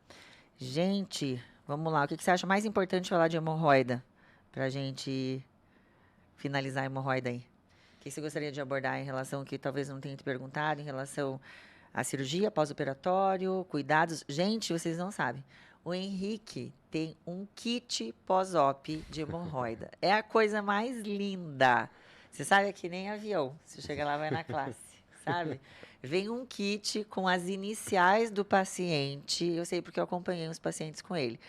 Gente, vamos lá. O que você acha mais importante falar de hemorroida? Pra gente finalizar a hemorroida aí. O que você gostaria de abordar em relação ao que talvez não tenha te perguntado, em relação à cirurgia, pós-operatório, cuidados? Gente, vocês não sabem. O Henrique tem um kit pós-op de hemorroida. É a coisa mais linda. Você sabe, é que nem avião. Você chega lá, vai na classe, sabe? Vem um kit com as iniciais do paciente. Eu sei porque eu acompanhei os pacientes com ele.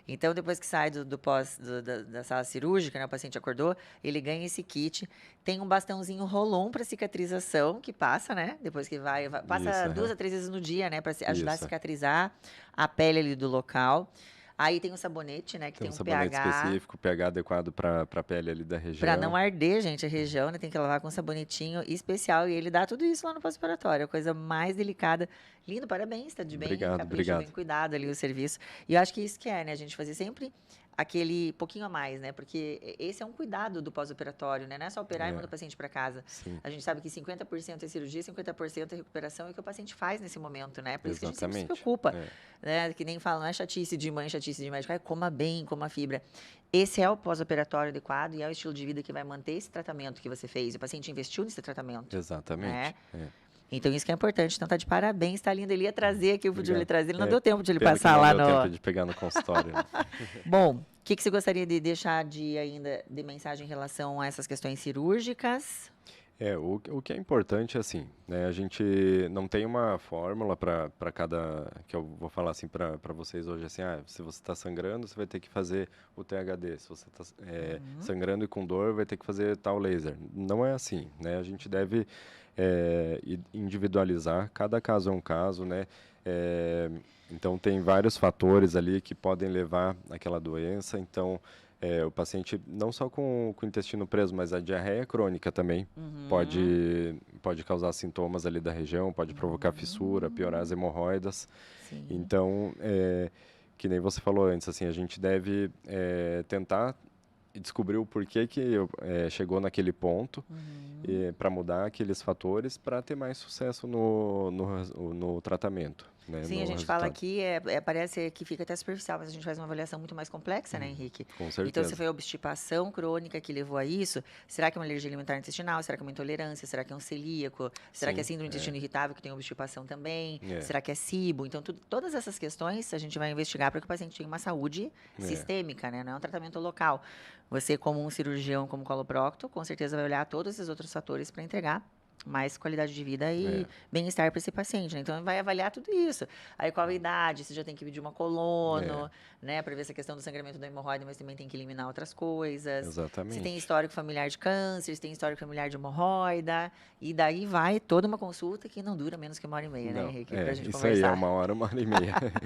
Então, depois que sai da sala cirúrgica, né, o paciente acordou, ele ganha esse kit. Tem um bastãozinho Rolon para cicatrização, que passa, né? Depois que passa 2 a 3 vezes no dia, né? Para ajudar a cicatrizar a pele ali do local. Aí tem um sabonete, né? Que tem um sabonete pH específico, pH adequado para a pele ali da região. Para não arder, gente, a região, né? Tem que lavar com um sabonetinho especial. E ele dá tudo isso lá no pós-operatório. A coisa mais delicada. Lindo, parabéns, tá de bem. Obrigado. Bem cuidado ali o serviço. E eu acho que isso que é, né? A gente fazer sempre aquele pouquinho a mais, né? Porque esse é um cuidado do pós-operatório, né? Não é só operar e mandar o paciente para casa. Sim. A gente sabe que 50% é cirurgia, 50% é recuperação, é o que o paciente faz nesse momento, né? Por isso que a gente sempre se preocupa. Né? Que nem fala, não é chatice de mãe, chatice de médico, coma bem, coma fibra. Esse é o pós-operatório adequado e é o estilo de vida que vai manter esse tratamento que você fez. O paciente investiu nesse tratamento. Exatamente. Né? Então, isso que é importante. Então, tá de parabéns, tá lindo. Ele ia trazer aqui, eu podia ele trazer. Ele não deu tempo de ele passar lá no... Não deu tempo de pegar no consultório. Bom, o que você gostaria de deixar ainda de mensagem em relação a essas questões cirúrgicas? O que é importante, assim, né? A gente não tem uma fórmula para cada... Que eu vou falar assim para vocês hoje, assim, se você está sangrando, você vai ter que fazer o THD. Se você está sangrando e com dor, vai ter que fazer tal laser. Não é assim, né? A gente deve individualizar. Cada caso é um caso, né? Então, tem vários fatores ali que podem levar àquela doença. Então... o paciente, não só com o intestino preso, mas a diarreia crônica também pode causar sintomas ali da região, pode provocar fissura, piorar as hemorroidas. Sim. Então, que nem você falou antes, assim, a gente deve tentar descobrir o porquê que chegou naquele ponto para mudar aqueles fatores para ter mais sucesso no tratamento. Né, sim, a gente fala aqui, parece que fica até superficial, mas a gente faz uma avaliação muito mais complexa, né, Henrique? Com certeza. Então, se foi a obstipação crônica que levou a isso, será que é uma alergia alimentar intestinal? Será que é uma intolerância? Será que é um celíaco? Será que é síndrome do intestino irritável, que tem obstipação também? Será que é SIBO? Então, todas essas questões a gente vai investigar para que o paciente tenha uma saúde sistêmica, né? Não é um tratamento local. Você, como um cirurgião, como coloprocto, com certeza vai olhar todos esses outros fatores para entregar mais qualidade de vida e bem-estar para esse paciente, né? Então, vai avaliar tudo isso. Aí, qual a idade? Você já tem que pedir uma colono, né? Para ver essa questão do sangramento da hemorroida, mas também tem que eliminar outras coisas. Exatamente. Se tem histórico familiar de câncer, se tem histórico familiar de hemorroida. E daí vai toda uma consulta que não dura menos que 1h30, né, Henrique? Pra gente isso conversar. Aí, é 1h30.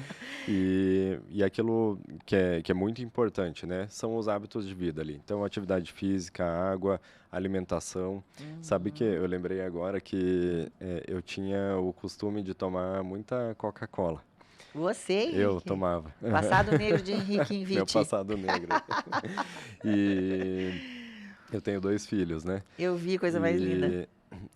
E aquilo que é muito importante, né? São os hábitos de vida ali. Então, atividade física, água, alimentação. Sabe que eu lembrei agora que eu tinha o costume de tomar muita Coca-Cola. Você, Henrique? Eu tomava. Passado negro de Henrique Invite. Meu passado negro. E eu tenho 2 filhos, né? Eu vi, coisa mais linda.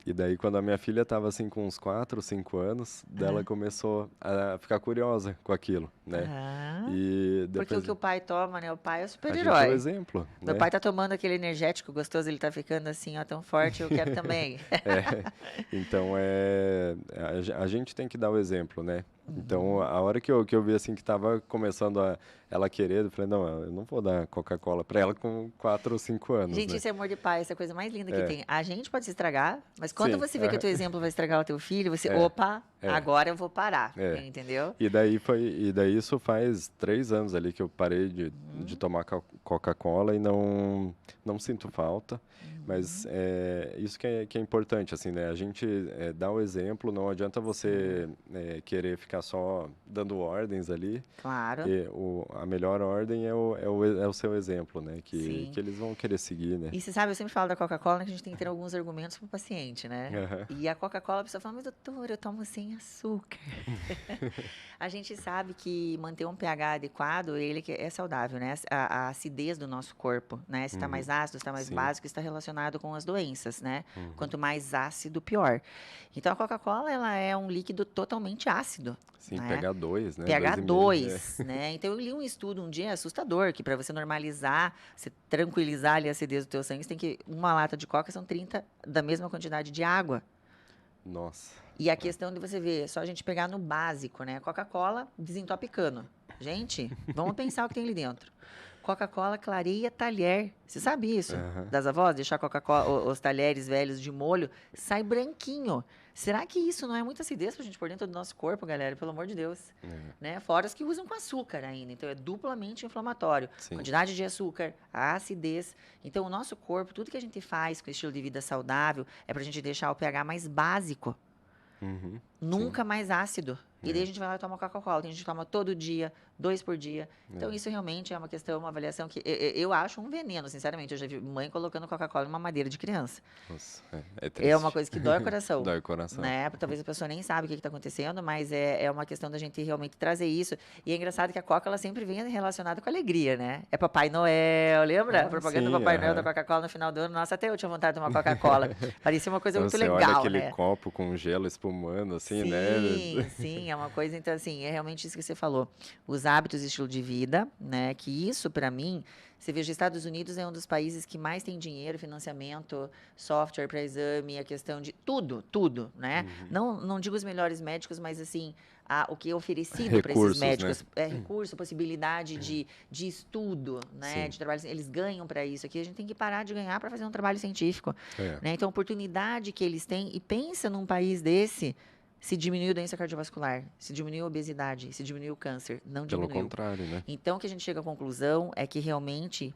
E daí, quando a minha filha estava assim com uns 4, 5 anos, dela começou a ficar curiosa com aquilo, né? E depois... Porque o que o pai toma, né? O pai é o A super-herói. gente é o exemplo. Meu pai tá tomando aquele energético gostoso, ele tá ficando assim, ó, tão forte, eu quero também. Então, a gente tem que dar o exemplo, né? Então, a hora que eu vi assim que estava começando ela querer, eu falei, não, eu não vou dar Coca-Cola para ela com 4 ou 5 anos, Gente, né? isso é amor de pai, essa é a coisa mais linda que É, tem. A gente pode se estragar, mas quando sim, você vê que o teu exemplo vai estragar o teu filho, você, é, opa, é, agora eu vou parar, é. entendeu? E daí isso faz 3 anos ali que eu parei de tomar Coca-Cola e não sinto falta. Mas isso que é importante, assim, né? A gente dá o exemplo, não adianta você querer ficar só dando ordens ali. Claro, E a melhor ordem é o seu exemplo, né? sim. Que eles vão querer seguir, né? E você sabe, eu sempre falo da Coca-Cola, né, que a gente tem que ter alguns argumentos para o paciente, né? Aham. E a Coca-Cola, a pessoa fala, mas doutor, eu tomo sem açúcar. A gente sabe que manter um pH adequado, ele que é saudável, né? A acidez do nosso corpo, né? Se está mais ácido, se está mais Sim. básico, está relacionado com as doenças, né? Quanto mais ácido, pior. Então, a Coca-Cola, ela é um líquido totalmente ácido, Sim, né? pH2, né? pH 2,5. 2, né? Então, eu li um estudo um dia assustador, que para você normalizar, você tranquilizar ali a acidez do teu sangue, você tem que, uma lata de coca são 30 da mesma quantidade de água. Nossa. E a questão de você ver, só a gente pegar no básico, né? Coca-Cola desentopicando. Gente, vamos pensar o que tem ali dentro. Coca-Cola clareia talher. Você sabe isso? Aham. Das avós? Deixar Coca-Cola, os talheres velhos de molho, sai branquinho. Será que isso não é muita acidez pra gente pôr dentro do nosso corpo, galera? Pelo amor de Deus. Né? Fora os que usam com açúcar ainda. Então, é duplamente inflamatório. Sim. Quantidade de açúcar, a acidez. Então, o nosso corpo, tudo que a gente faz com estilo de vida saudável, é pra gente deixar o pH mais básico. Uhum. Nunca mais ácido. E daí a gente vai lá e toma Coca-Cola. Tem gente que toma todo dia, 2 por dia. Então, isso realmente é uma questão, uma avaliação que eu acho um veneno, sinceramente. Eu já vi mãe colocando Coca-Cola numa madeira de criança. Nossa, é triste. É uma coisa que dói o coração. Dói o coração. Né? Talvez a pessoa nem sabe o que está acontecendo, mas é uma questão da gente realmente trazer isso. E é engraçado que a Coca ela sempre vem relacionada com alegria, né? É Papai Noel, lembra? A propaganda do sim, Papai Noel da aham. Coca-Cola no final do ano. Nossa, até eu tinha vontade de tomar Coca-Cola. Parecia uma coisa Então, muito você olha legal, aquele né? copo com gelo espumando, assim, Sim, né? sim, é uma coisa, então, assim, é realmente isso que você falou. Os hábitos e estilo de vida, né? Que isso, para mim, você veja, Estados Unidos é um dos países que mais tem dinheiro, financiamento, software para exame, a questão de tudo, né? Não digo os melhores médicos, mas, assim, o que é oferecido para esses Recursos, né? médicos é recurso, possibilidade de estudo, né? Sim. De trabalho, eles ganham para isso. Aqui a gente tem que parar de ganhar para fazer um trabalho científico. É. Né? Então, a oportunidade que eles têm, e pensa num país desse, se diminuiu a doença cardiovascular, se diminuiu a obesidade, se diminuiu o câncer, não Pelo diminuiu. contrário, né? Então, o que a gente chega à conclusão é que realmente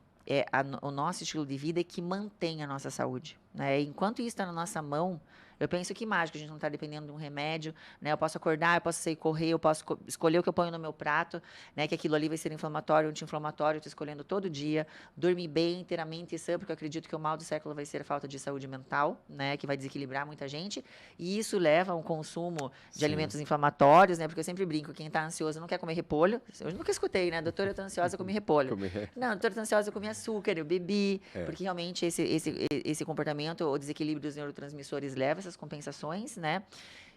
o nosso estilo de vida é que mantém a nossa saúde. Né? Enquanto isso está na nossa mão, eu penso que mágico, a gente não está dependendo de um remédio, né? Eu posso acordar, eu posso sair correr, eu posso escolher o que eu ponho no meu prato, né? Que aquilo ali vai ser inflamatório, anti-inflamatório, eu estou escolhendo todo dia, dormir bem, inteiramente sã, porque eu acredito que o mal do século vai ser a falta de saúde mental, né? Que vai desequilibrar muita gente, e isso leva a um consumo de Sim. alimentos inflamatórios, né? Porque eu sempre brinco, quem está ansioso não quer comer repolho. Eu nunca escutei, né? Doutora, eu estou ansiosa, eu comi repolho. Não, doutora, eu estou ansiosa, eu comi açúcar, eu bebi, porque realmente esse comportamento, o desequilíbrio dos neurotransmissores leva essas compensações, né?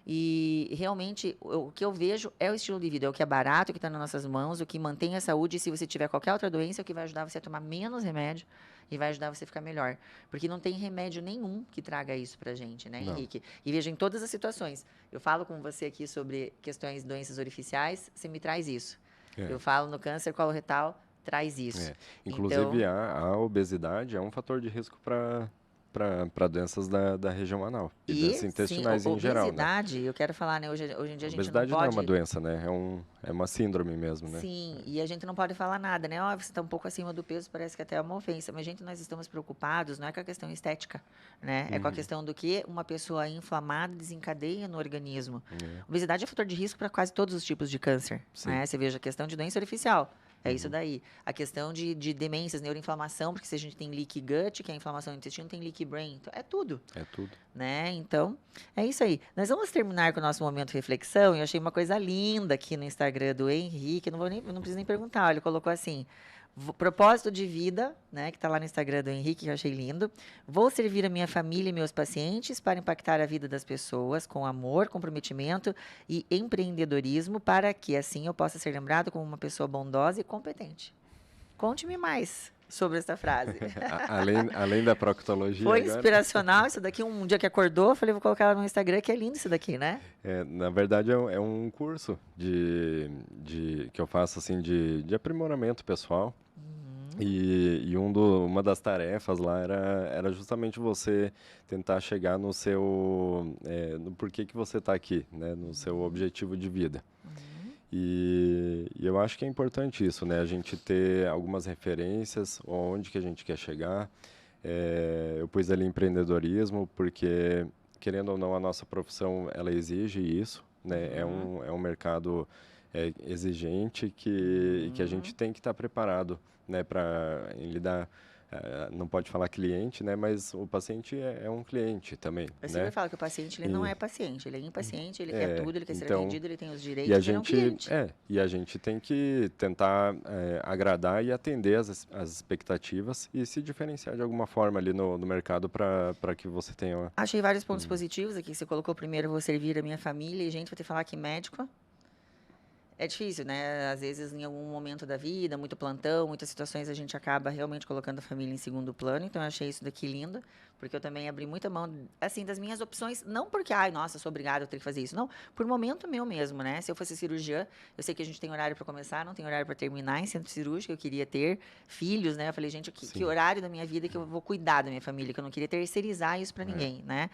E realmente o que eu vejo é o estilo de vida, é o que é barato, o que está nas nossas mãos, o que mantém a saúde. E se você tiver qualquer outra doença, é o que vai ajudar você a tomar menos remédio e vai ajudar você a ficar melhor. Porque não tem remédio nenhum que traga isso pra gente, né, Henrique? E veja, em todas as situações. Eu falo com você aqui sobre questões de doenças orificiais, você me traz isso. Eu falo no câncer coloretal, traz isso. Inclusive, Então, a obesidade é um fator de risco para doenças da região anal e doenças intestinais sim, em geral, né? obesidade, eu quero falar, né? Hoje em dia a gente não Obesidade não é uma pode. doença, né? É uma síndrome mesmo, né? Sim, e a gente não pode falar nada, né? Ó, você está um pouco acima do peso, parece que até é uma ofensa. Mas, gente, nós estamos preocupados, não é com a questão estética, né? É com a questão do que uma pessoa inflamada desencadeia no organismo. Obesidade é fator de risco para quase todos os tipos de câncer, né? Você veja a questão de doença artificial. É isso daí. A questão de demências, neuroinflamação, porque se a gente tem leaky gut, que é a inflamação do intestino, tem leaky brain. Então, é tudo. É tudo. Né? Então, é isso aí. Nós vamos terminar com o nosso momento reflexão. E eu achei uma coisa linda aqui no Instagram do Henrique. Não preciso nem perguntar. Olha, ele colocou assim: propósito de vida, né? Que está lá no Instagram do Henrique, que eu achei lindo. Vou servir a minha família e meus pacientes para impactar a vida das pessoas com amor, comprometimento e empreendedorismo, para que assim eu possa ser lembrado como uma pessoa bondosa e competente. Conte-me mais. sobre essa frase. Além da proctologia. Foi agora, inspiracional isso daqui. Um dia que acordou, eu falei, vou colocar ela no Instagram, que é lindo isso daqui, né? na verdade, é um curso que eu faço assim de aprimoramento pessoal. E uma das tarefas lá era justamente você tentar chegar no no porquê que você está aqui, né? No seu objetivo de vida. E eu acho que é importante isso, né? A gente ter algumas referências, onde que a gente quer chegar. Eu pus ali empreendedorismo, porque, querendo ou não, a nossa profissão, ela exige isso, né? É um mercado exigente que a gente tem que estar preparado, né? Para lidar, não pode falar cliente, né? Mas o paciente é um cliente também, Eu né? sempre falo que o paciente, ele não é paciente, ele é impaciente, ele quer É, tudo, ele quer ser então, atendido, ele tem os e direitos, ele é um cliente. e a gente tem que tentar agradar e atender as expectativas e se diferenciar de alguma forma ali no mercado para que você tenha. Achei vários pontos positivos aqui. Você colocou primeiro, vou servir a minha família. E, gente, vou ter que falar que médico é difícil, né? Às vezes, em algum momento da vida, muito plantão, muitas situações, a gente acaba realmente colocando a família em segundo plano. Então, eu achei isso daqui lindo, porque eu também abri muita mão, assim, das minhas opções. Não porque, ai, nossa, sou obrigada a ter que fazer isso. Não, por momento meu mesmo, né? Se eu fosse cirurgiã, eu sei que a gente tem horário para começar, não tem horário para terminar em centro cirúrgico. Eu queria ter filhos, né? Eu falei, gente, que horário da minha vida que eu vou cuidar da minha família, que eu não queria terceirizar isso para ninguém, né?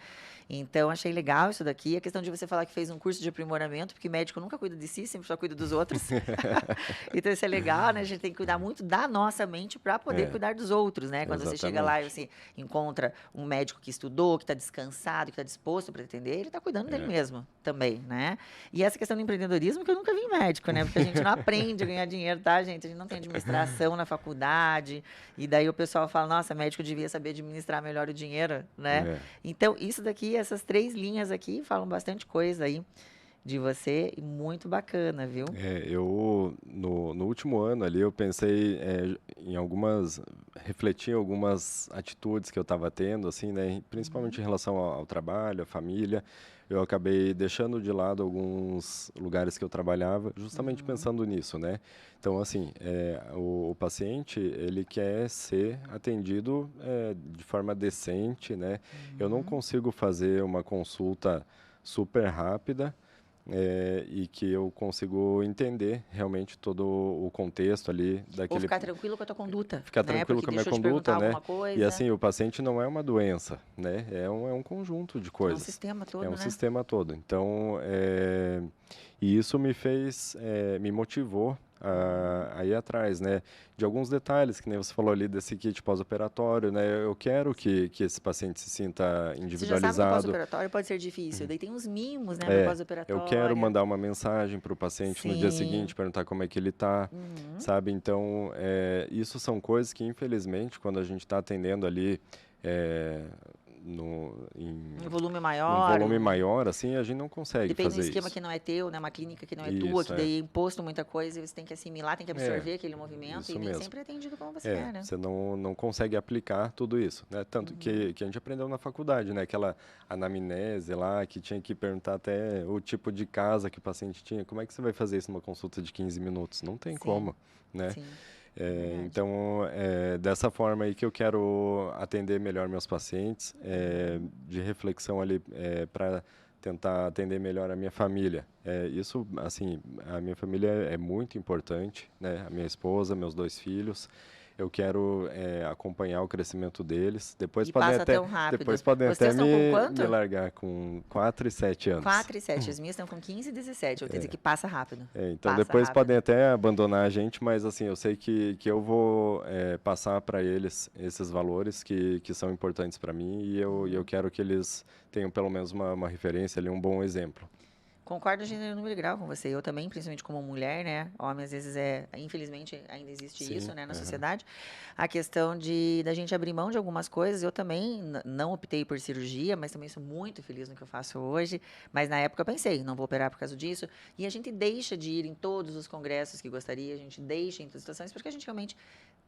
Então, achei legal isso daqui. A questão de você falar que fez um curso de aprimoramento, porque médico nunca cuida de si, sempre só cuida dos outros. Então, isso é legal, né? A gente tem que cuidar muito da nossa mente para poder cuidar dos outros, né? Quando você chega lá e você encontra um médico que estudou, que está descansado, que está disposto para atender, ele está cuidando dele mesmo também, né? E essa questão do empreendedorismo que eu nunca vi em médico, né? Porque a gente não aprende a ganhar dinheiro, tá, gente? A gente não tem administração na faculdade. E daí o pessoal fala, nossa, médico devia saber administrar melhor o dinheiro, né? Então, isso daqui, essas 3 linhas aqui, falam bastante coisa aí de você e muito bacana, viu? No último ano ali, eu pensei refleti em algumas atitudes que eu estava tendo, assim, né, principalmente em relação ao trabalho, à família. Eu acabei deixando de lado alguns lugares que eu trabalhava, justamente pensando nisso, né? Então, assim, o paciente, ele quer ser atendido de forma decente, né? Eu não consigo fazer uma consulta super rápida, e que eu consigo entender realmente todo o contexto ali Ou daquele. ficar tranquilo com a tua conduta, Ficar né? tranquilo Porque com a minha deixou de perguntar conduta, né? alguma coisa. E assim, o paciente não é uma doença, né? É um conjunto de É um coisas. sistema todo, É um né? sistema todo. Então, e isso me motivou a ir atrás, né? De alguns detalhes, que nem você falou ali desse kit pós-operatório, né? Eu quero que esse paciente se sinta Você já sabe que o individualizado. pós-operatório pode ser difícil. Daí tem uns mimos, né, pro Eu quero pós-operatório. mandar uma mensagem para o paciente no dia Sim. seguinte, perguntar como é que ele está, sabe? Então, isso são coisas que, infelizmente, quando a gente está atendendo ali é, Um volume num maior. volume maior, assim, a gente não consegue Depende de um fazer esquema isso. que não é teu, né? Uma clínica que não é tua, Isso, que daí é imposto muita coisa e você tem que assimilar, tem que absorver aquele movimento isso e nem mesmo. sempre é atendido como você quer, né? Você não consegue aplicar tudo isso, né? Tanto que a gente aprendeu na faculdade, né? Aquela anamnese lá, que tinha que perguntar até o tipo de casa que o paciente tinha. Como é que você vai fazer isso numa consulta de 15 minutos? Não tem como, né? Sim. Verdade. Então, dessa forma aí que eu quero atender melhor meus pacientes, de reflexão ali para tentar atender melhor a minha família. Isso, assim, a minha família é muito importante, né? A minha esposa, meus 2 filhos. Eu quero acompanhar o crescimento deles. Depois E podem passa até, tão rápido. depois podem Os até teus estão com me quanto? largar com 4 e 7 anos. 4 e 7. As minhas estão com 15 e 17. Eu tenho que dizer que passa rápido. Então Passa depois rápido. podem até abandonar a gente, mas assim, eu sei que eu vou passar para eles esses valores que são importantes para mim e eu quero que eles tenham pelo menos uma referência ali, um bom exemplo. Concordo gênero, número e grau com você. Eu também, principalmente como mulher, né? Homem, às vezes, infelizmente, ainda existe Sim, isso, né, na sociedade. A questão da gente abrir mão de algumas coisas. Eu também não optei por cirurgia, mas também sou muito feliz no que eu faço hoje. Mas na época eu pensei, não vou operar por causa disso. E a gente deixa de ir em todos os congressos que gostaria, a gente deixa em todas as situações, porque a gente realmente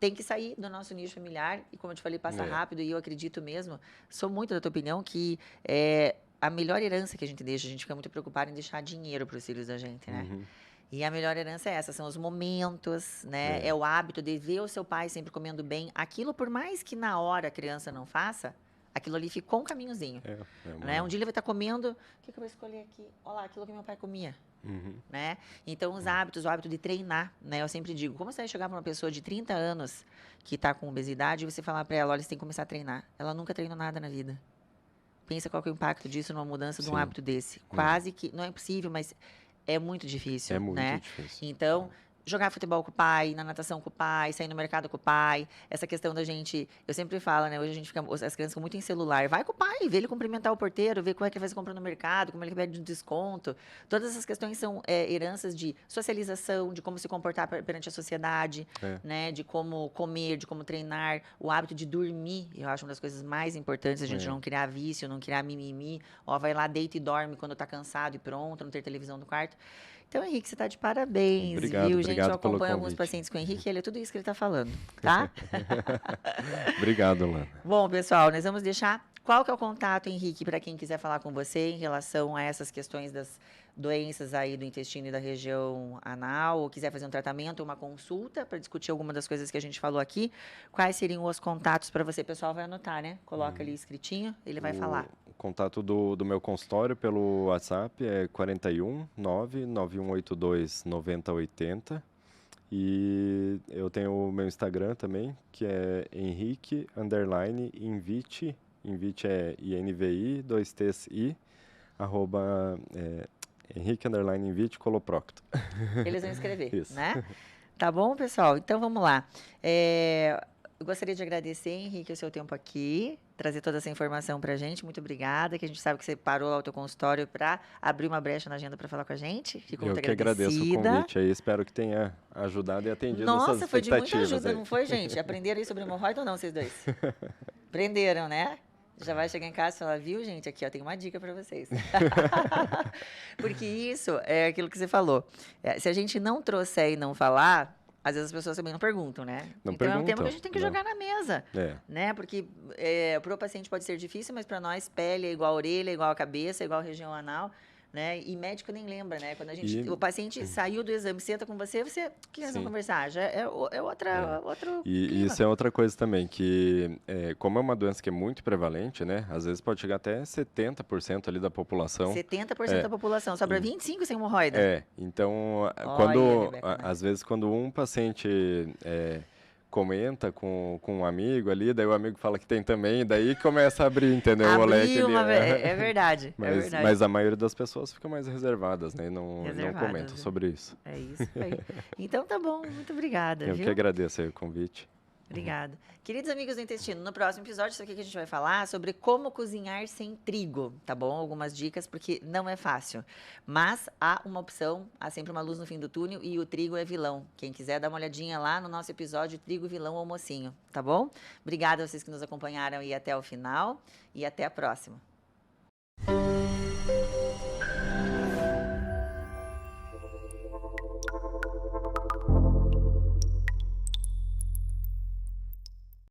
tem que sair do nosso nicho familiar. E como eu te falei, passa rápido. E eu acredito mesmo, sou muito da tua opinião, que a melhor herança que a gente deixa, a gente fica muito preocupado em deixar dinheiro para os filhos da gente, né? E a melhor herança é essa, são os momentos, né? É o hábito de ver o seu pai sempre comendo bem. Aquilo, por mais que na hora a criança não faça, aquilo ali ficou um caminhozinho. Né? Um dia ele vai estar comendo, o que eu vou escolher aqui? Olha lá, aquilo que meu pai comia. Né? Então, os hábitos, o hábito de treinar, né? Eu sempre digo, como você vai chegar para uma pessoa de 30 anos que está com obesidade e você falar para ela, olha, você tem que começar a treinar. Ela nunca treinou nada na vida. Pensa qual que é o impacto disso numa mudança de um hábito desse. Quase que, não é possível, mas é muito difícil, né? Difícil. Então, jogar futebol com o pai, na natação com o pai, sair no mercado com o pai, essa questão da gente, eu sempre falo, né, hoje a gente fica, as crianças ficam muito em celular, vai com o pai, vê ele cumprimentar o porteiro, vê como é que ele faz compra no mercado, como ele pede desconto, todas essas questões são heranças de socialização, de como se comportar perante a sociedade, né, de como comer, de como treinar, o hábito de dormir, eu acho uma das coisas mais importantes, a gente não criar vício, não criar mimimi, ó, vai lá, deita e dorme quando tá cansado e pronto, não ter televisão no quarto. Então, Henrique, você está de parabéns, viu? Gente, eu acompanho alguns pacientes com o Henrique, ele é tudo isso que ele está falando, tá? Obrigado, Lana. Bom, pessoal, nós vamos deixar... Qual que é o contato, Henrique, para quem quiser falar com você em relação a essas questões das doenças aí do intestino e da região anal, ou quiser fazer um tratamento, uma consulta para discutir alguma das coisas que a gente falou aqui? Quais seriam os contatos para você? O pessoal vai anotar, né? Coloca ali escritinho, ele vai falar. O contato do meu consultório pelo WhatsApp é 41 99182 9080. E eu tenho o meu Instagram também, que é Henrique_Invite. Invite é INVI, 2 T's I, @Henrique_Invite Coloprocto. Eles vão escrever, Isso. né? Tá bom, pessoal? Então, vamos lá. Eu gostaria de agradecer, Henrique, o seu tempo aqui, trazer toda essa informação pra gente. Muito obrigada, que a gente sabe que você parou lá o teu consultório para abrir uma brecha na agenda para falar com a gente. Fico muito agradecida. Eu que agradeço o convite aí, espero que tenha ajudado e atendido essas expectativas. Nossa, foi de muita ajuda, aí. Não foi, gente? Aprenderam aí sobre hemorroida ou não, vocês dois? Aprenderam, né? Já vai chegar em casa e falar, viu, gente, aqui ó, tem uma dica para vocês. Porque isso é aquilo que você falou. Se a gente não trouxer e não falar, às vezes as pessoas também não perguntam, né? Então é um tema que a gente tem que jogar na mesa, né? Porque para o paciente pode ser difícil, mas para nós pele é igual a orelha, é igual a cabeça, é igual a região anal. Né? E médico nem lembra, né? Quando o paciente saiu do exame, senta com você, o que nós vamos conversar? Já é outro E isso é outra coisa também, que como é uma doença que é muito prevalente, né? Às vezes pode chegar até 70% ali da população. 70% da população, sobra 25% sem hemorroida. Então, às vezes quando um paciente comenta com um amigo ali, daí o amigo fala que tem também, e daí começa a abrir, entendeu? O leque ali. É verdade, mas a maioria das pessoas fica mais reservadas, né? Não comentam sobre isso. É isso aí. Então tá bom, muito obrigada. Eu que agradeço aí o convite. Obrigada. Queridos amigos do intestino, no próximo episódio, isso aqui que a gente vai falar sobre como cozinhar sem trigo, tá bom? Algumas dicas, porque não é fácil. Mas há uma opção, há sempre uma luz no fim do túnel e o trigo é vilão. Quem quiser dar uma olhadinha lá no nosso episódio Trigo, Vilão ou Mocinho, tá bom? Obrigada a vocês que nos acompanharam e até o final e até a próxima.